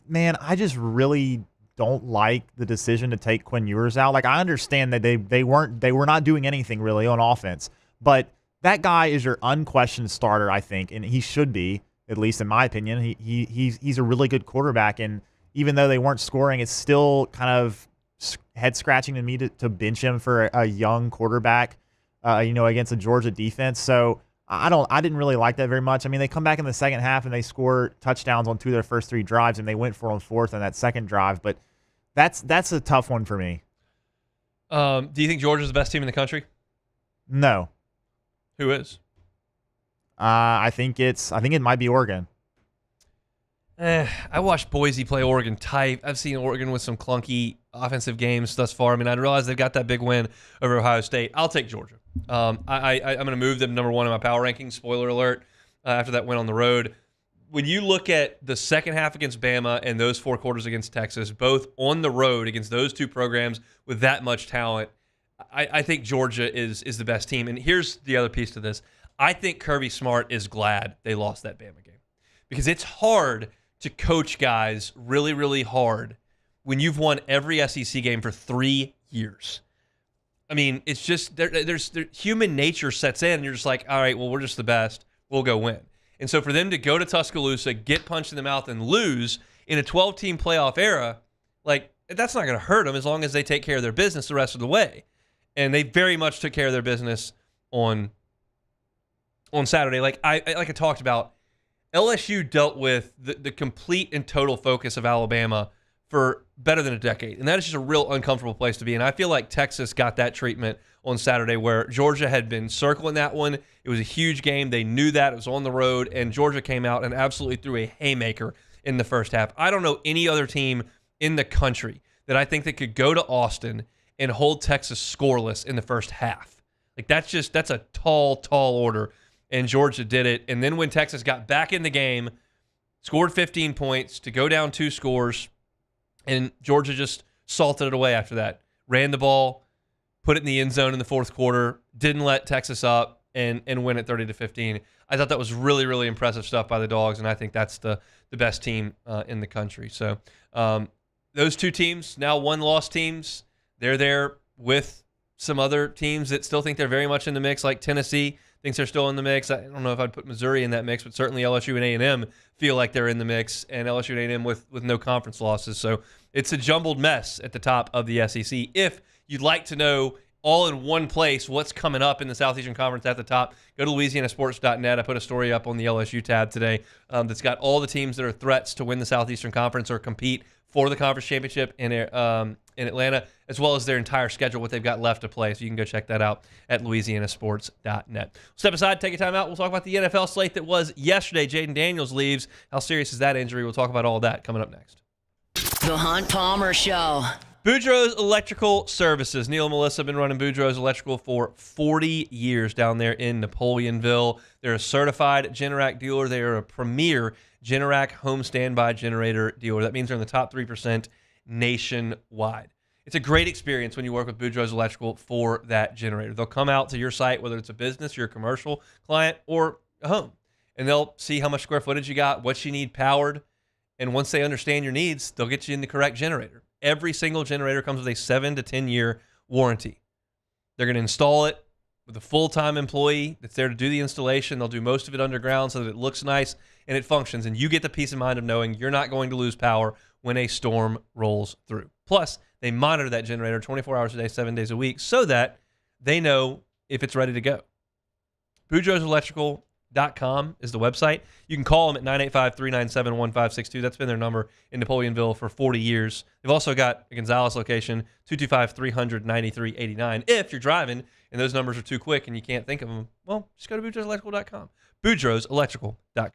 man, I just really don't like the decision to take Quinn Ewers out. Like, I understand that they were not doing anything really on offense. But that guy is your unquestioned starter, I think, and he should be, at least in my opinion. He's a really good quarterback, and even though they weren't scoring, it's still kind of head-scratching to me to bench him for a young quarterback, against a Georgia defense. So I didn't really like that very much. I mean, they come back in the second half and they score touchdowns on 2 of their first 3 drives, and they went for on 4th on that second drive. But that's a tough one for me. Do you think Georgia's the best team in the country? No. Who is? I think it might be Oregon. I watched Boise play Oregon tight. I've seen Oregon with some clunky offensive games thus far. I mean, I realize they've got that big win over Ohio State. I'll take Georgia. I'm going to move them number 1 in my power rankings. Spoiler alert. After that win on the road, when you look at the second half against Bama and those 4 quarters against Texas, both on the road against those 2 programs with that much talent, I think Georgia is the best team. And here's the other piece to this. I think Kirby Smart is glad they lost that Bama game because it's hard to coach guys really, really hard when you've won every SEC game for 3 years. I mean, it's just there's human nature sets in, and you're just like, all right, well, we're just the best. We'll go win. And so for them to go to Tuscaloosa, get punched in the mouth, and lose in a 12-team playoff era, like, that's not going to hurt them as long as they take care of their business the rest of the way. And they very much took care of their business on Saturday. Like I talked about, LSU dealt with the complete and total focus of Alabama for better than a decade. And that is just a real uncomfortable place to be. And I feel like Texas got that treatment on Saturday where Georgia had been circling that one. It was a huge game. They knew that. It was on the road. And Georgia came out and absolutely threw a haymaker in the first half. I don't know any other team in the country that I think that could go to Austin and hold Texas scoreless in the first half. Like, that's a tall order. And Georgia did it. And then when Texas got back in the game, scored 15 points to go down 2 scores, and Georgia just salted it away after that. Ran the ball, put it in the end zone in the 4th quarter, didn't let Texas up, and win at 30-15. I thought that was really, really impressive stuff by the Dogs, and I think that's the best team in the country. So those 2 teams, now 1-loss teams, they're there with some other teams that still think they're very much in the mix, like Tennessee thinks they're still in the mix. I don't know if I'd put Missouri in that mix, but certainly LSU and A&M feel like they're in the mix, and LSU and A&M with no conference losses. So it's a jumbled mess at the top of the SEC. If you'd like to know all in one place what's coming up in the Southeastern Conference at the top, go to LouisianaSports.net. I put a story up on the LSU tab today that's got all the teams that are threats to win the Southeastern Conference or compete for the conference championship in Atlanta, as well as their entire schedule, what they've got left to play. So you can go check that out at LouisianaSports.net. Step aside, take a time out. We'll talk about the NFL slate that was yesterday. Jaden Daniels leaves. How serious is that injury? We'll talk about all that coming up next. The Hunt Palmer Show. Boudreaux's Electrical Services. Neil and Melissa have been running Boudreaux's Electrical for 40 years down there in Napoleonville. They're a certified Generac dealer. They are a premier Generac home standby generator dealer. That means they're in the top 3% nationwide. It's a great experience when you work with Boudreaux's Electrical for that generator. They'll come out to your site, whether it's a business, your commercial client, or a home, and they'll see how much square footage you got, what you need powered, and once they understand your needs, they'll get you in the correct generator. Every single generator comes with a 7 to 10 year warranty. They're going to install it with a full-time employee that's there to do the installation. They'll do most of it underground so that it looks nice and it functions, and you get the peace of mind of knowing you're not going to lose power when a storm rolls through. Plus, they monitor that generator 24 hours a day, 7 days a week, so that they know if it's ready to go. BoudreauxElectrical.com is the website. You can call them at 985-397-1562. That's been their number in Napoleonville for 40 years. They've also got a Gonzales location, 225-300-9389. If you're driving and those numbers are too quick and you can't think of them, well, just go to BoudreauxElectrical.com. BoudreauxElectrical.com.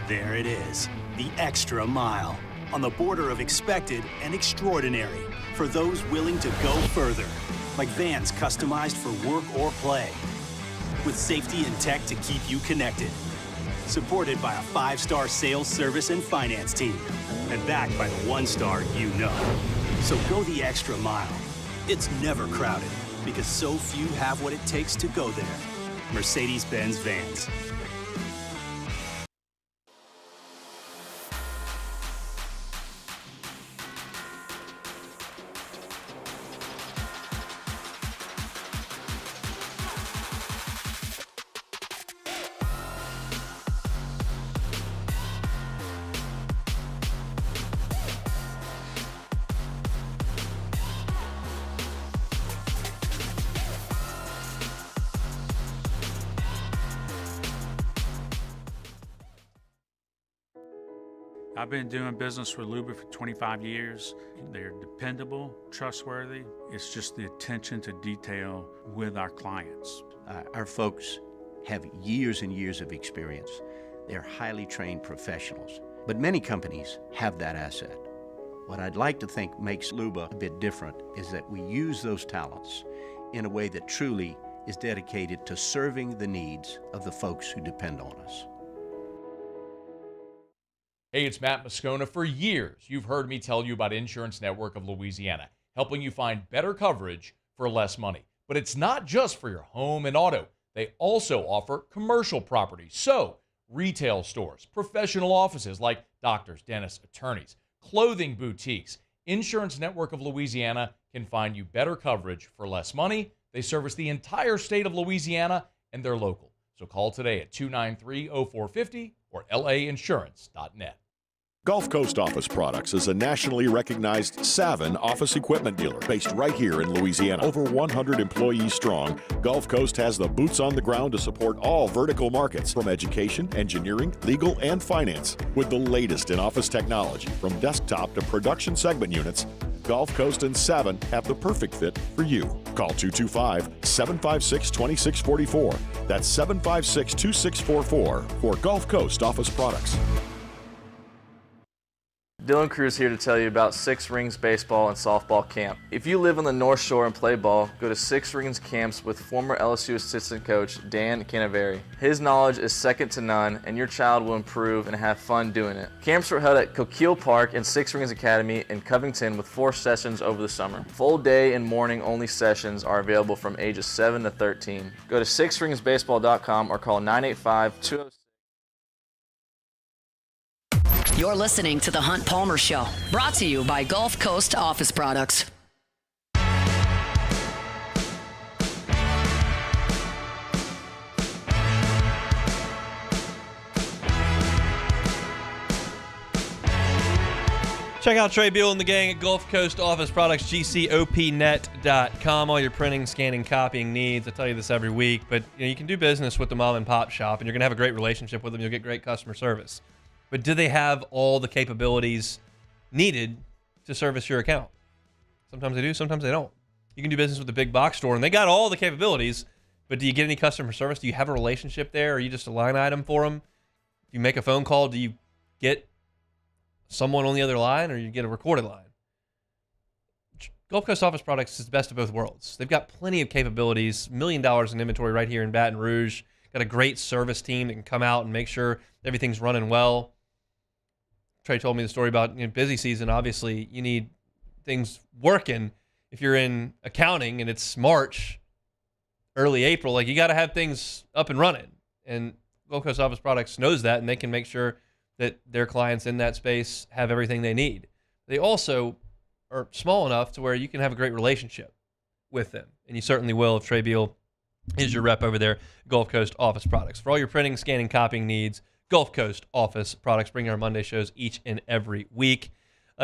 There it is, the extra mile, on the border of expected and extraordinary for those willing to go further, like vans customized for work or play, with safety and tech to keep you connected, supported by a 5-star sales, service, and finance team, and backed by the 1-star you know. So go the extra mile. It's never crowded, because so few have what it takes to go there. Mercedes-Benz Vans. I've been doing business with Luba for 25 years. They're dependable, trustworthy. It's just the attention to detail with our clients. Our folks have years and years of experience. They're highly trained professionals, but many companies have that asset. What I'd like to think makes Luba a bit different is that we use those talents in a way that truly is dedicated to serving the needs of the folks who depend on us. Hey, it's Matt Moscona. For years, you've heard me tell you about Insurance Network of Louisiana, helping you find better coverage for less money. But it's not just for your home and auto. They also offer commercial property. So, retail stores, professional offices like doctors, dentists, attorneys, clothing boutiques. Insurance Network of Louisiana can find you better coverage for less money. They service the entire state of Louisiana, and they're local. So call today at 293-0450 or lainsurance.net. Gulf Coast Office Products is a nationally recognized Savin office equipment dealer based right here in Louisiana. Over 100 employees strong, Gulf Coast has the boots on the ground to support all vertical markets, from education, engineering, legal, and finance. With the latest in office technology, from desktop to production segment units, Gulf Coast and Savin have the perfect fit for you. Call 225-756-2644. That's 756-2644 for Gulf Coast Office Products. Dylan Cruz here to tell you about Six Rings Baseball and Softball Camp. If you live on the North Shore and play ball, go to Six Rings Camps with former LSU assistant coach Dan Canaveri. His knowledge is second to none, and your child will improve and have fun doing it. Camps were held at Coquille Park and Six Rings Academy in Covington with 4 sessions over the summer. Full day and morning only sessions are available from ages 7 to 13. Go to sixringsbaseball.com or call 985-206. You're listening to The Hunt Palmer Show, brought to you by Gulf Coast Office Products. Check out Trey Beal and the gang at Gulf Coast Office Products, GCOPnet.com. All your printing, scanning, copying needs. I tell you this every week, but you can do business with the mom and pop shop, and you're going to have a great relationship with them. You'll get great customer service. But do they have all the capabilities needed to service your account? Sometimes they do, sometimes they don't. You can do business with the big box store, and they got all the capabilities, but do you get any customer service? Do you have a relationship there? Are you just a line item for them? Do you make a phone call? Do you get someone on the other line, or you get a recorded line? Gulf Coast Office Products is the best of both worlds. They've got plenty of capabilities, $1 million in inventory right here in Baton Rouge. Got a great service team that can come out and make sure everything's running well. Trey told me the story about busy season. Obviously, you need things working. If you're in accounting and it's March, early April, you got to have things up and running. And Gulf Coast Office Products knows that, and they can make sure that their clients in that space have everything they need. They also are small enough to where you can have a great relationship with them, and you certainly will if Trey Beal is your rep over there, Gulf Coast Office Products. For all your printing, scanning, copying needs, Gulf Coast Office Products. Bring our Monday shows each and every week.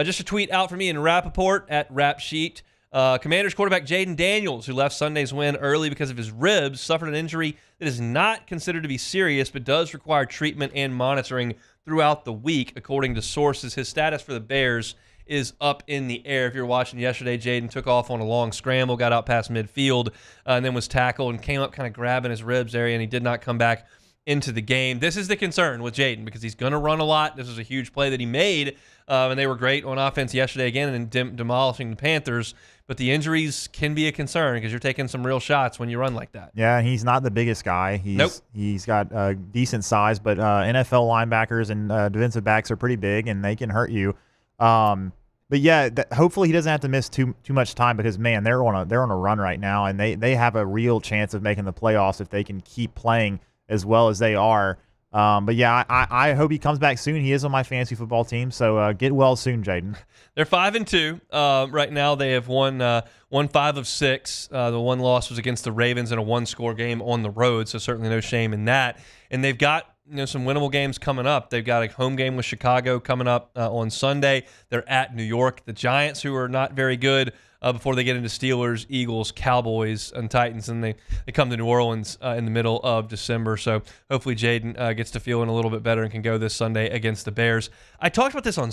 Just a tweet out for me in Rappaport at Rap Sheet. Commanders quarterback Jaden Daniels, who left Sunday's win early because of his ribs, suffered an injury that is not considered to be serious but does require treatment and monitoring throughout the week, according to sources. His status for the Bears is up in the air. If you were watching yesterday, Jaden took off on a long scramble, got out past midfield, and then was tackled and came up kind of grabbing his ribs area, and he did not come back into the game. This is the concern with Jaden because he's going to run a lot. This was a huge play that he made, and they were great on offense yesterday again and demolishing the Panthers. But the injuries can be a concern because you're taking some real shots when you run like that. Yeah, he's not the biggest guy. He's got decent size, but NFL linebackers and defensive backs are pretty big, and they can hurt you. But yeah, hopefully he doesn't have to miss too much time because, man, they're on a run right now, and they have a real chance of making the playoffs if they can keep playing as well as they are. But yeah, I hope he comes back soon. He is on my fantasy football team, so get well soon, Jaden. They're 5-2 right now. They have won 5 of 6. The one loss was against the Ravens in a one-score game on the road, so certainly no shame in that. And they've got some winnable games coming up. They've got a home game with Chicago coming up on Sunday. They're at New York, the Giants, who are not very good, before they get into Steelers, Eagles, Cowboys, and Titans, and they come to New Orleans in the middle of December. So hopefully Jaden gets to feeling a little bit better and can go this Sunday against the Bears. I talked about this on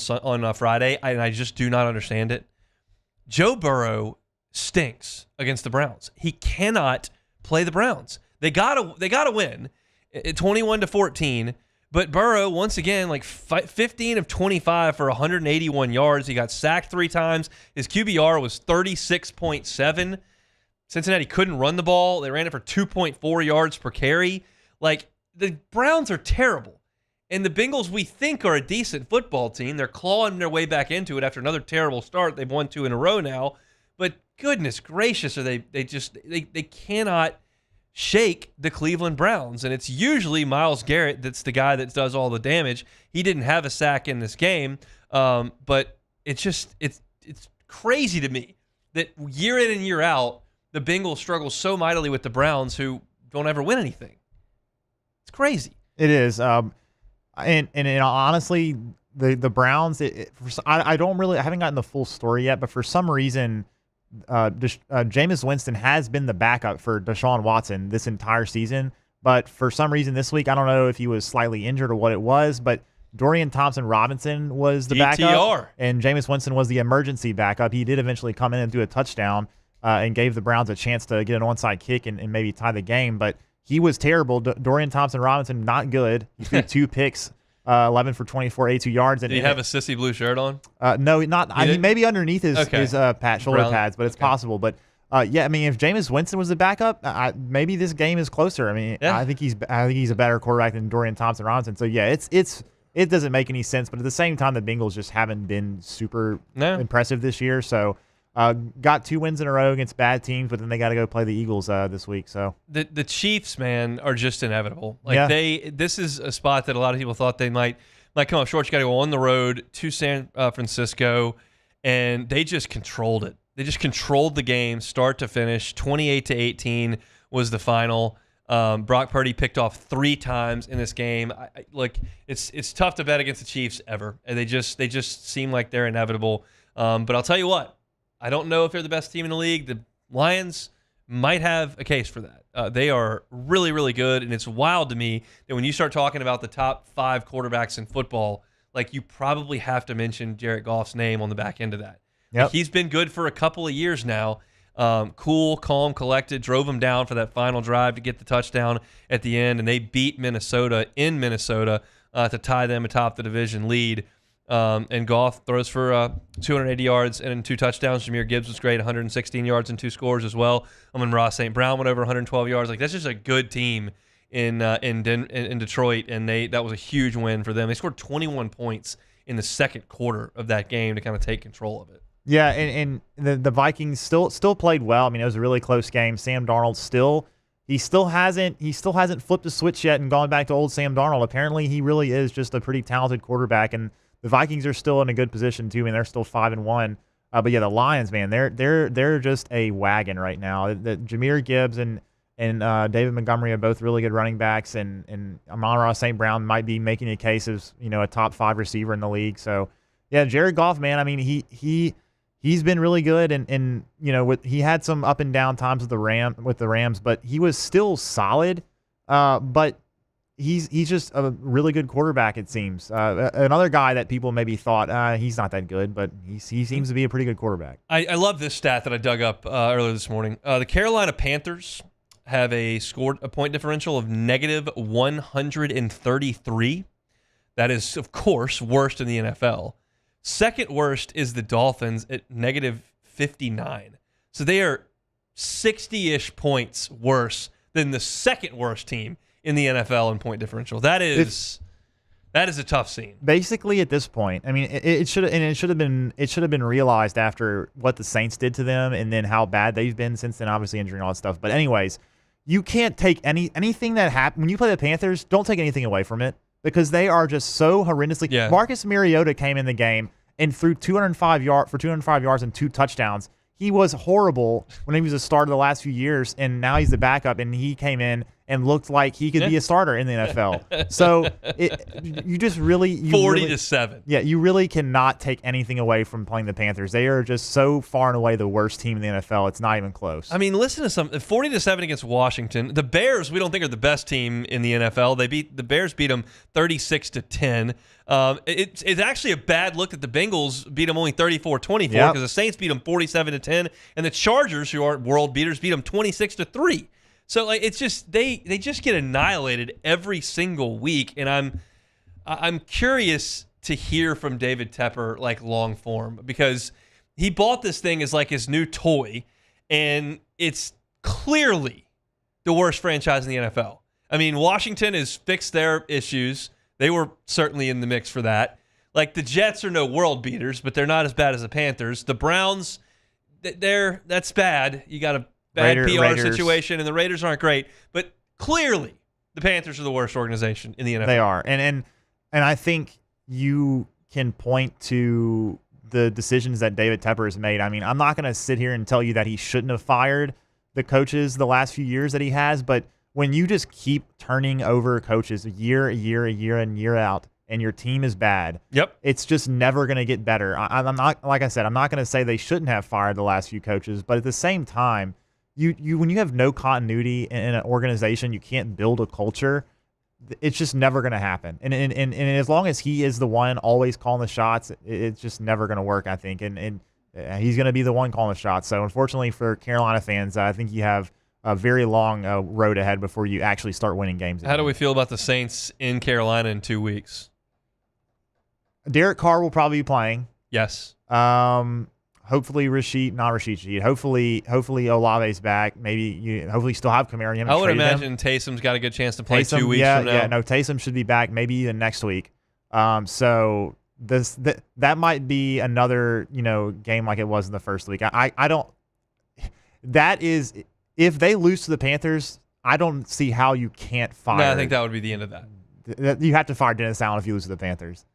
Friday, and I just do not understand it. Joe Burrow stinks against the Browns. He cannot play the Browns. They gotta win 21-14. But Burrow, once again, 15 of 25 for 181 yards. He got sacked 3 times. His QBR was 36.7. Cincinnati couldn't run the ball. They ran it for 2.4 yards per carry. The Browns are terrible. And the Bengals, we think, are a decent football team. They're clawing their way back into it after another terrible start. They've won 2 in a row now. But goodness gracious, they cannot shake the Cleveland Browns, and it's usually Myles Garrett that's the guy that does all the damage. He didn't have a sack in this game, but it's crazy to me that year in and year out the Bengals struggle so mightily with the Browns, who don't ever win anything. It's crazy. It is, and honestly, the Browns. I haven't gotten the full story yet, but for some reason, Jameis Winston has been the backup for Deshaun Watson this entire season, but for some reason this week, I don't know if he was slightly injured or what it was, but Dorian Thompson-Robinson was the backup, and Jameis Winston was the emergency backup. He did eventually come in and do a touchdown and gave the Browns a chance to get an onside kick and maybe tie the game, but he was terrible. Dorian Thompson-Robinson, not good. He threw 2 picks. 11 for 24, 82 yards. Did he have a sissy blue shirt on? No, not. I mean, maybe underneath his shoulder pads, but it's possible. But yeah, I mean, if Jameis Winston was the backup, maybe this game is closer. I mean, I think he's a better quarterback than Dorian Thompson-Robinson. So yeah, it doesn't make any sense. But at the same time, the Bengals just haven't been super impressive this year. So got 2 wins in a row against bad teams, but then they got to go play the Eagles this week. So the Chiefs, man, are just inevitable. This is a spot that a lot of people thought they might come up short. You got to go on the road to San Francisco, and they just controlled it. They just controlled the game, start to finish. 28-18 was the final. Brock Purdy picked off 3 times in this game. Look, it's tough to bet against the Chiefs ever, and they just seem like they're inevitable. But I'll tell you what, I don't know if they're the best team in the league. The Lions might have a case for that. They are really, really good, and it's wild to me that when you start talking about the top 5 quarterbacks in football, like you probably have to mention Jared Goff's name on the back end of that. Yep. Like, he's been good for a couple of years now. Cool, calm, collected, drove them down for that final drive to get the touchdown at the end, and they beat Minnesota in Minnesota to tie them atop the division lead. And Goff throws for 280 yards and 2 touchdowns. Jahmyr Gibbs was great, 116 yards and 2 scores as well. Ross St. Brown went over 112 yards. Like, that's just a good team in Detroit, and that was a huge win for them. They scored 21 points in the second quarter of that game to kind of take control of it. Yeah, and the Vikings still played well. I mean, it was a really close game. Sam Darnold still hasn't flipped a switch yet and gone back to old Sam Darnold. Apparently, he really is just a pretty talented quarterback, and the Vikings are still in a good position too. I mean, they're still 5-1. But yeah, the Lions, man, they're just a wagon right now. The Jahmyr Gibbs and David Montgomery are both really good running backs, and Amon-Ra St. Brown might be making a case as a top 5 receiver in the league. So yeah, Jared Goff, man, I mean he's been really good, and he had some up and down times with the Rams, but he was still solid. But he's just a really good quarterback, it seems. Another guy that people maybe thought he's not that good, but he seems to be a pretty good quarterback. I love this stat that I dug up earlier this morning. The Carolina Panthers have scored a point differential of negative 133. That is, of course, worst in the NFL. Second worst is the Dolphins at negative 59. So they are 60-ish points worse than the second worst team in the NFL in point differential. That is a tough scene. Basically, at this point, I mean, it should have been realized after what the Saints did to them, and then how bad they've been since then. Obviously, injury and all that stuff. But anyways, you can't take anything that happened when you play the Panthers. Don't take anything away from it, because they are just so horrendously. Yeah. Marcus Mariota came in the game and threw 205 yards and 2 touchdowns. He was horrible when he was a starter the last few years, and now he's the backup, and he came in and looked like he could be a starter in the NFL. So you just really 40-7. Yeah, you really cannot take anything away from playing the Panthers. They are just so far and away the worst team in the NFL. It's not even close. I mean, listen to 40-7 against Washington. The Bears, we don't think are the best team in the NFL. The Bears beat them 36-10. It's actually a bad look that the Bengals beat them only 34-24 because the Saints beat them 47-10, and the Chargers, who are world beaters, beat them 26-3. So like, it's just they just get annihilated every single week, and I'm curious to hear from David Tepper like long form, because he bought this thing as like his new toy, and it's clearly the worst franchise in the NFL. I mean, Washington has fixed their issues. They were certainly in the mix for that. Like, the Jets are no world beaters, but they're not as bad as the Panthers. The Browns, that's bad. You got a bad PR situation, and the Raiders aren't great. But clearly, the Panthers are the worst organization in the NFL. They are, and I think you can point to the decisions that David Tepper has made. I mean, I'm not going to sit here and tell you that he shouldn't have fired the coaches the last few years that he has, but when you just keep turning over coaches year in, year out, and your team is bad, it's just never going to get better. I'm not, like I said, I'm not going to say they shouldn't have fired the last few coaches, but at the same time, you when you have no continuity in an organization, you can't build a culture. It's just never going to happen. And as long as he is the one always calling the shots, it's just never going to work, I think. And he's going to be the one calling the shots. So unfortunately for Carolina fans, I think you have a very long road ahead before you actually start winning games. How do we feel about the Saints in Carolina in 2 weeks? Derek Carr will probably be playing. Yes. Hopefully Rashid. Hopefully Olave's back. Hopefully you still have Kamara. I would imagine Taysom's got a good chance to play 2 weeks from now. Yeah, no, Taysom should be back maybe even next week. So that might be another game like it was in the first week. I don't. That is. If they lose to the Panthers, I don't see how you can't fire. No, I think that would be the end of that. You have to fire Dennis Allen if you lose to the Panthers.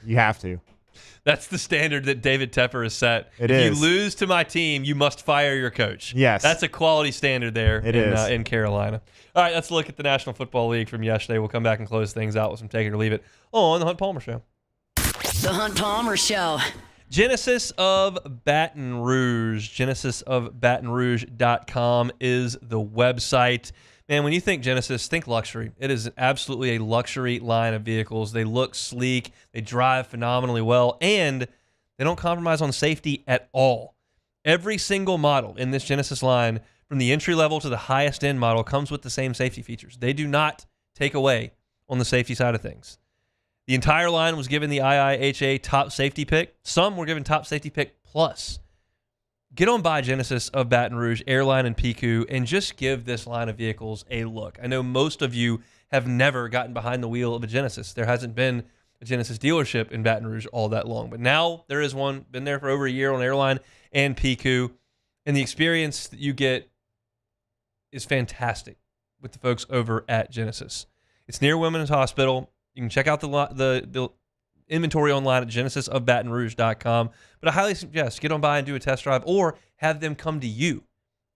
You have to. That's the standard that David Tepper has set. It if is. you lose to my team, you must fire your coach. Yes. That's a quality standard there in Carolina. All right, let's look at the National Football League from yesterday. We'll come back and close things out with some Take It or Leave It on The Hunt Palmer Show. The Hunt Palmer Show. Genesis of Baton Rouge. GenesisofBatonRouge.com is the website. Man, when you think Genesis, think luxury. It is absolutely a luxury line of vehicles. They look sleek. They drive phenomenally well. And they don't compromise on safety at all. Every single model in this Genesis line, from the entry level to the highest end model, comes with the same safety features. They do not take away on the safety side of things. The entire line was given the IIHA top safety pick. Some were given top safety pick plus. Get on by Genesis of Baton Rouge, Airline and PQ, and just give this line of vehicles a look. I know most of you have never gotten behind the wheel of a Genesis. There hasn't been a Genesis dealership in Baton Rouge all that long, but now there is one. Been there for over a year on Airline and PQ, and the experience that you get is fantastic with the folks over at Genesis. It's near Women's Hospital. You can check out the inventory online at genesisofbatonrouge.com. But I highly suggest get on by and do a test drive, or have them come to you,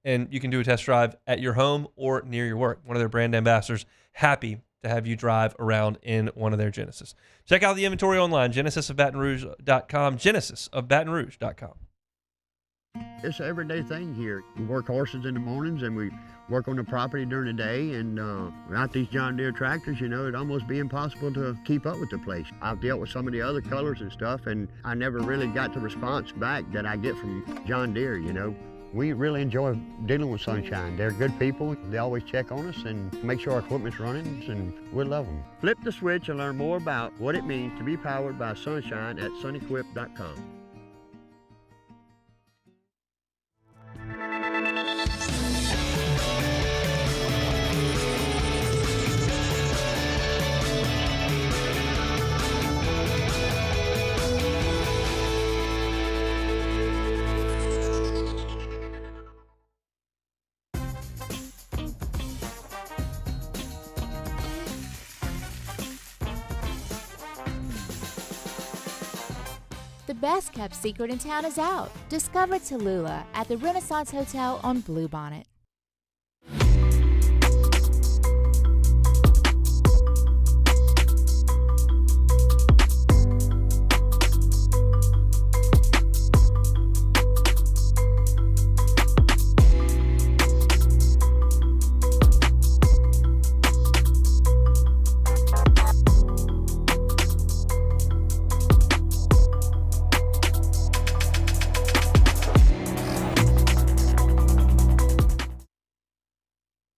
and you can do a test drive at your home or near your work. One of their brand ambassadors, happy to have you drive around in one of their Genesis. Check out the inventory online, genesisofbatonrouge.com, genesisofbatonrouge.com. It's an everyday thing here. We work horses in the mornings and we work on the property during the day, and without these John Deere tractors, it'd almost be impossible to keep up with the place. I've dealt with some of the other colors and stuff, and I never really got the response back that I get from John Deere, We really enjoy dealing with Sunshine. They're good people. They always check on us and make sure our equipment's running, and we love them. Flip the switch and learn more about what it means to be powered by Sunshine at sunequip.com. The best kept secret in town is out. Discover Tallulah at the Renaissance Hotel on Bluebonnet.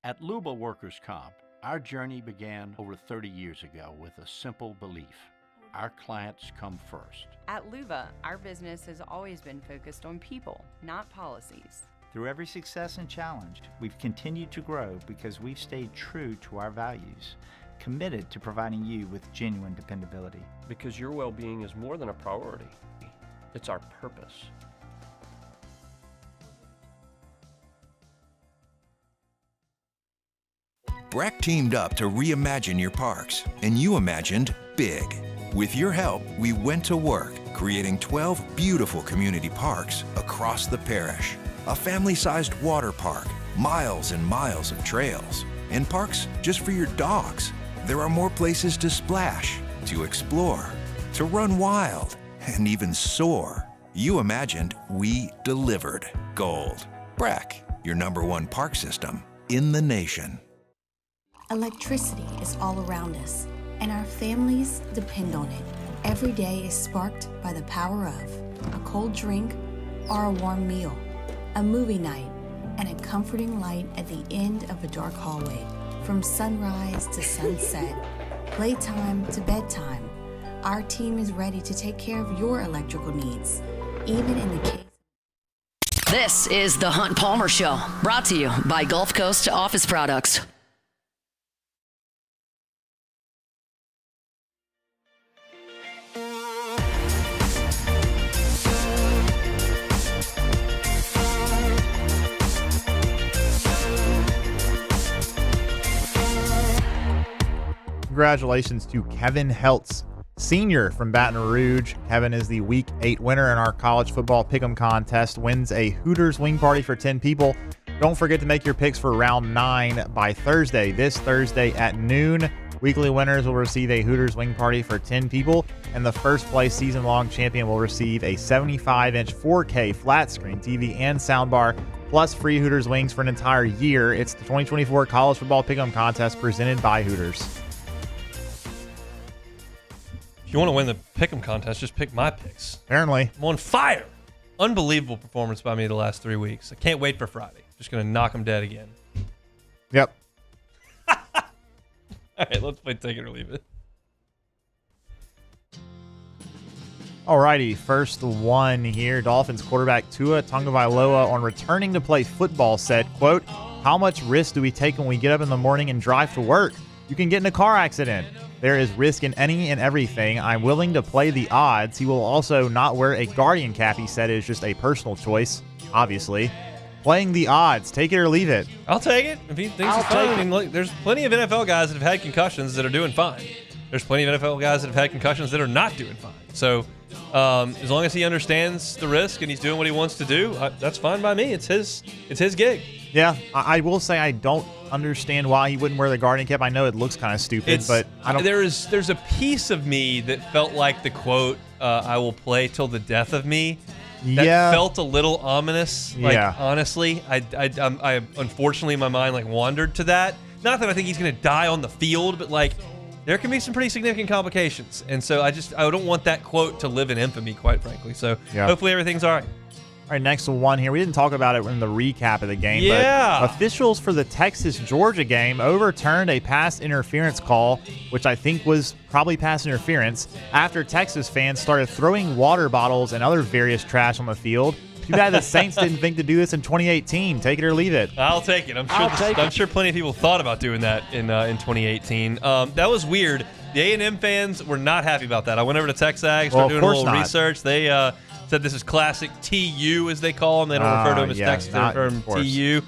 At Luba Workers' Comp, our journey began over 30 years ago with a simple belief: our clients come first. At Luba, our business has always been focused on people, not policies. Through every success and challenge, we've continued to grow because we've stayed true to our values, committed to providing you with genuine dependability. Because your well-being is more than a priority. It's our purpose. Breck teamed up to reimagine your parks, and you imagined big. With your help, we went to work, creating 12 beautiful community parks across the parish. A family-sized water park, miles and miles of trails, and parks just for your dogs. There are more places to splash, to explore, to run wild, and even soar. You imagined, we delivered gold. Breck, your #1 park system in the nation. Electricity is all around us, and our families depend on it. Every day is sparked by the power of a cold drink or a warm meal, a movie night, and a comforting light at the end of a dark hallway. From sunrise to sunset, playtime to bedtime, our team is ready to take care of your electrical needs, even in the case. This is the Hunt Palmer Show, brought to you by Gulf Coast Office Products. Congratulations to Kevin Heltz Senior from Baton Rouge, Kevin is the Week 8 winner in our college football pick'em contest, wins a Hooters wing party for 10 people. Don't forget to make your picks for round 9 by Thursday. This Thursday at noon, weekly winners will receive a Hooters wing party for 10 people, and the first place season-long champion will receive a 75-inch 4K flat-screen TV and soundbar, plus free Hooters wings for an entire year. It's the 2024 College Football Pick'em Contest presented by Hooters. If you want to win the Pick'em contest, just pick my picks. Apparently. I'm on fire. Unbelievable performance by me the last 3 weeks. I can't wait for Friday. Just going to knock them dead again. Yep. All right, let's play Take It or Leave It. Alrighty, first one here. Dolphins quarterback Tua Tagovailoa on returning to play football said, quote, "How much risk do we take when we get up in the morning and drive to work? You can get in a car accident. There is risk in any and everything. I'm willing to play the odds. He will also not wear a Guardian cap," he said, is just a personal choice, obviously. Playing the odds. Take it or leave it. I'll take it. If he thinks it's fine. I mean, look, there's plenty of NFL guys that have had concussions that are doing fine. There's plenty of NFL guys that have had concussions that are not doing fine. So as long as he understands the risk and he's doing what he wants to do, that's fine by me. It's his gig. Yeah, I will say I don't understand why he wouldn't wear the Guardian cap. I know it looks kind of stupid, but I don't. There's a piece of me that felt like the quote, "I will play till the death of me." That felt a little ominous. Like, honestly, I unfortunately my mind like wandered to that. Not that I think he's going to die on the field, but like there can be some pretty significant complications, and so I don't want that quote to live in infamy, quite frankly. So hopefully everything's all right. All right, next one here. We didn't talk about it in the recap of the game, but officials for the Texas-Georgia game overturned a pass interference call, which I think was probably pass interference, after Texas fans started throwing water bottles and other various trash on the field. Too bad the Saints didn't think to do this in 2018. Take it or leave it. I'll take it. I'm sure plenty of people thought about doing that in 2018. That was weird. The A&M fans were not happy about that. I went over to TexAg, started doing a little research. They said this is classic TU, as they call them. They don't refer to them as Texas. They refer to them TU.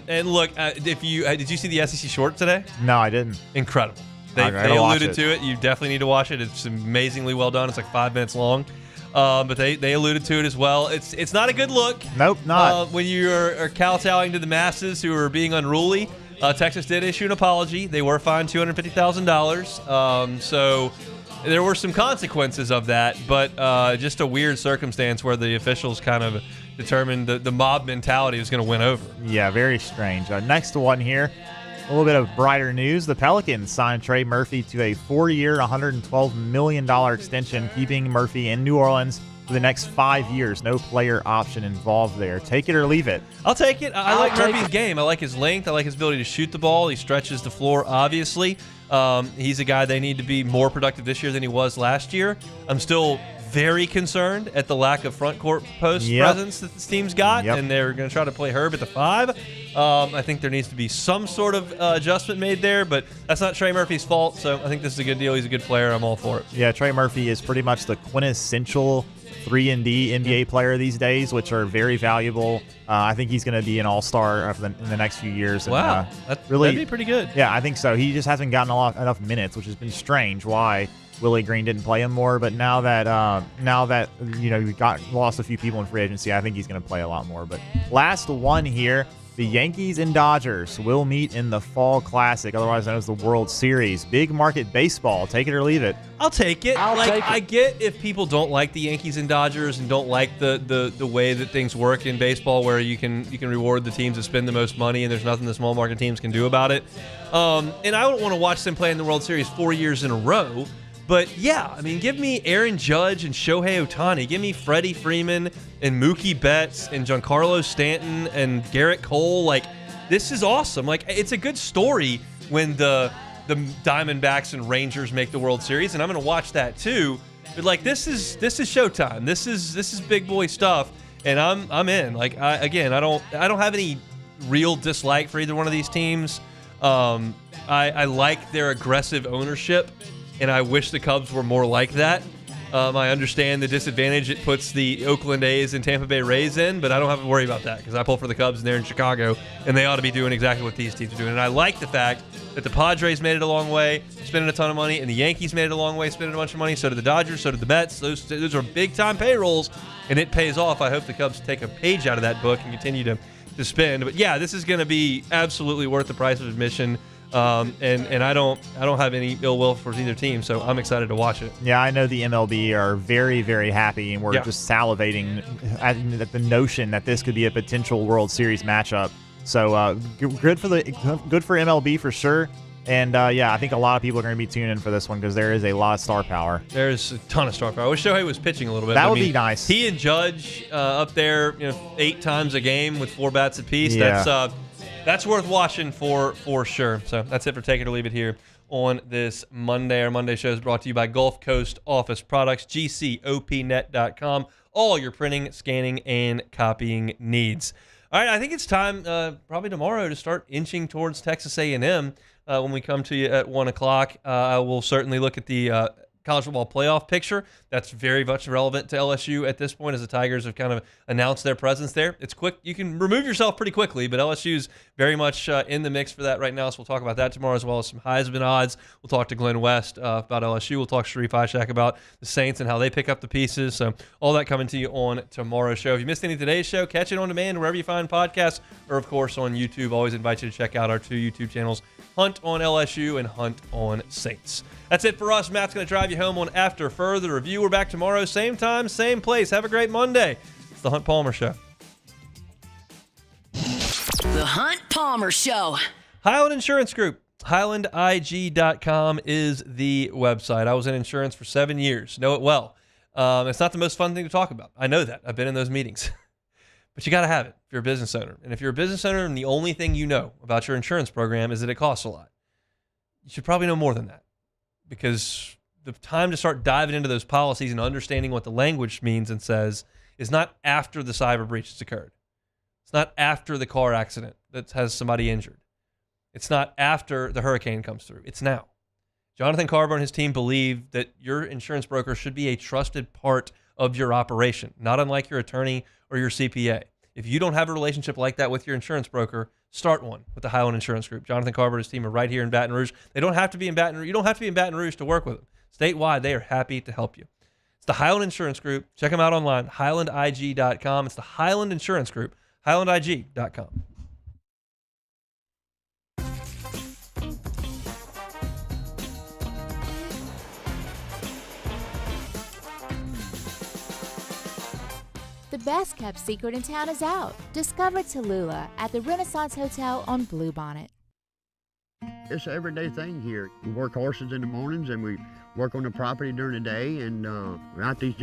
And look, did you see the SEC short today? No, I didn't. Incredible. They alluded to it. You definitely need to watch it. It's amazingly well done. It's like 5 minutes long. But they alluded to it as well. It's not a good look. Nope, not. When you are kowtowing to the masses who are being unruly. Texas did issue an apology. They were fined $250,000. So there were some consequences of that, but just a weird circumstance where the officials kind of determined the mob mentality was going to win over. Yeah, very strange. Next one here, a little bit of brighter news. The Pelicans signed Trey Murphy to a 4-year, $112 million extension, keeping Murphy in New Orleans for the next 5 years. No player option involved there. Take it or leave it. I'll take it. I like Murphy's game. I like his length. I like his ability to shoot the ball. He stretches the floor, obviously. He's a guy they need to be more productive this year than he was last year. I'm still very concerned at the lack of front court post presence that this team's got, and they're going to try to play Herb at the 5. I think there needs to be some sort of adjustment made there, but that's not Trey Murphy's fault, so I think this is a good deal. He's a good player. I'm all for it. Yeah, Trey Murphy is pretty much the quintessential 3-and-D NBA player these days, which are very valuable. I think he's going to be an all-star in the next few years. Wow, that'd be pretty good. Yeah, I think so. He just hasn't gotten enough minutes, which has been strange. Why Willie Green didn't play him more, but now that we lost a few people in free agency, I think he's going to play a lot more. But last one here. The Yankees and Dodgers will meet in the Fall Classic, otherwise known as the World Series. Big market baseball. Take it or leave it. I'll take it. I get if people don't like the Yankees and Dodgers and don't like the way that things work in baseball, where you can reward the teams that spend the most money and there's nothing the small market teams can do about it. And I don't want to watch them play in the World Series 4 years in a row. But yeah, I mean, give me Aaron Judge and Shohei Ohtani. Give me Freddie Freeman and Mookie Betts and Giancarlo Stanton and Garrett Cole. Like, this is awesome. Like, it's a good story when the Diamondbacks and Rangers make the World Series, and I'm going to watch that too. But like, this is showtime. This is big boy stuff, and I'm in. Like, I don't have any real dislike for either one of these teams. I like their aggressive ownership. And I wish the Cubs were more like that. I understand the disadvantage it puts the Oakland A's and Tampa Bay Rays in, but I don't have to worry about that because I pull for the Cubs and they're in Chicago, and they ought to be doing exactly what these teams are doing. And I like the fact that the Padres made it a long way, spending a ton of money, and the Yankees made it a long way, spending a bunch of money. So did the Dodgers, so did the Mets. Those are big-time payrolls, and it pays off. I hope the Cubs take a page out of that book and continue to spend. But, yeah, this is going to be absolutely worth the price of admission. And I don't have any ill will for either team, so I'm excited to watch it. Yeah, I know the MLB are very, very happy, and we're just salivating at the notion that this could be a potential World Series matchup. So good for MLB for sure. And I think a lot of people are going to be tuning in for this one because there is a lot of star power. There's a ton of star power. I wish Shohei was pitching a little bit. That would be nice. He and Judge up there, 8 times a game with 4 bats apiece. Yeah. That's worth watching for sure. So that's it for Take It or Leave It here on this Monday. Our Monday show is brought to you by Gulf Coast Office Products, GCOPnet.com. All your printing, scanning, and copying needs. All right, I think it's time probably tomorrow to start inching towards Texas A&M when we come to you at 1 o'clock. I will certainly look at the college football playoff picture. That's very much relevant to LSU at this point as the Tigers have kind of announced their presence there. It's quick. You can remove yourself pretty quickly, but LSU's very much in the mix for that right now, so we'll talk about that tomorrow as well as some Heisman odds. We'll talk to Glenn West about LSU. We'll talk to Sharif Ishak about the Saints and how they pick up the pieces. So all that coming to you on tomorrow's show. If you missed any of today's show, catch it on demand wherever you find podcasts or, of course, on YouTube. Always invite you to check out our 2 YouTube channels, Hunt on LSU and Hunt on Saints. That's it for us. Matt's going to drive you home on After Further Review. We're back tomorrow, same time, same place. Have a great Monday. It's the Hunt Palmer Show. The Hunt Palmer Show. Highland Insurance Group. HighlandIG.com is the website. I was in insurance for 7 years. Know it well. It's not the most fun thing to talk about. I know that. I've been in those meetings. But you got to have it if you're a business owner. And if you're a business owner and the only thing you know about your insurance program is that it costs a lot, you should probably know more than that. Because the time to start diving into those policies and understanding what the language means and says is not after the cyber breach has occurred. It's not after the car accident that has somebody injured. It's not after the hurricane comes through. It's now. Jonathan Carver and his team believe that your insurance broker should be a trusted part of your operation, not unlike your attorney or your CPA. If you don't have a relationship like that with your insurance broker, start one with the Highland Insurance Group. Jonathan Carver and his team are right here in Baton Rouge. They don't have to be in Baton Rouge. You don't have to be in Baton Rouge to work with them. Statewide, they are happy to help you. It's the Highland Insurance Group. Check them out online, HighlandIG.com. It's the Highland Insurance Group, HighlandIG.com. The best kept secret in town is out. Discover Tallulah at the Renaissance Hotel on Bluebonnet. It's an everyday thing here. We work horses in the mornings and we work on the property during the day, and we're out these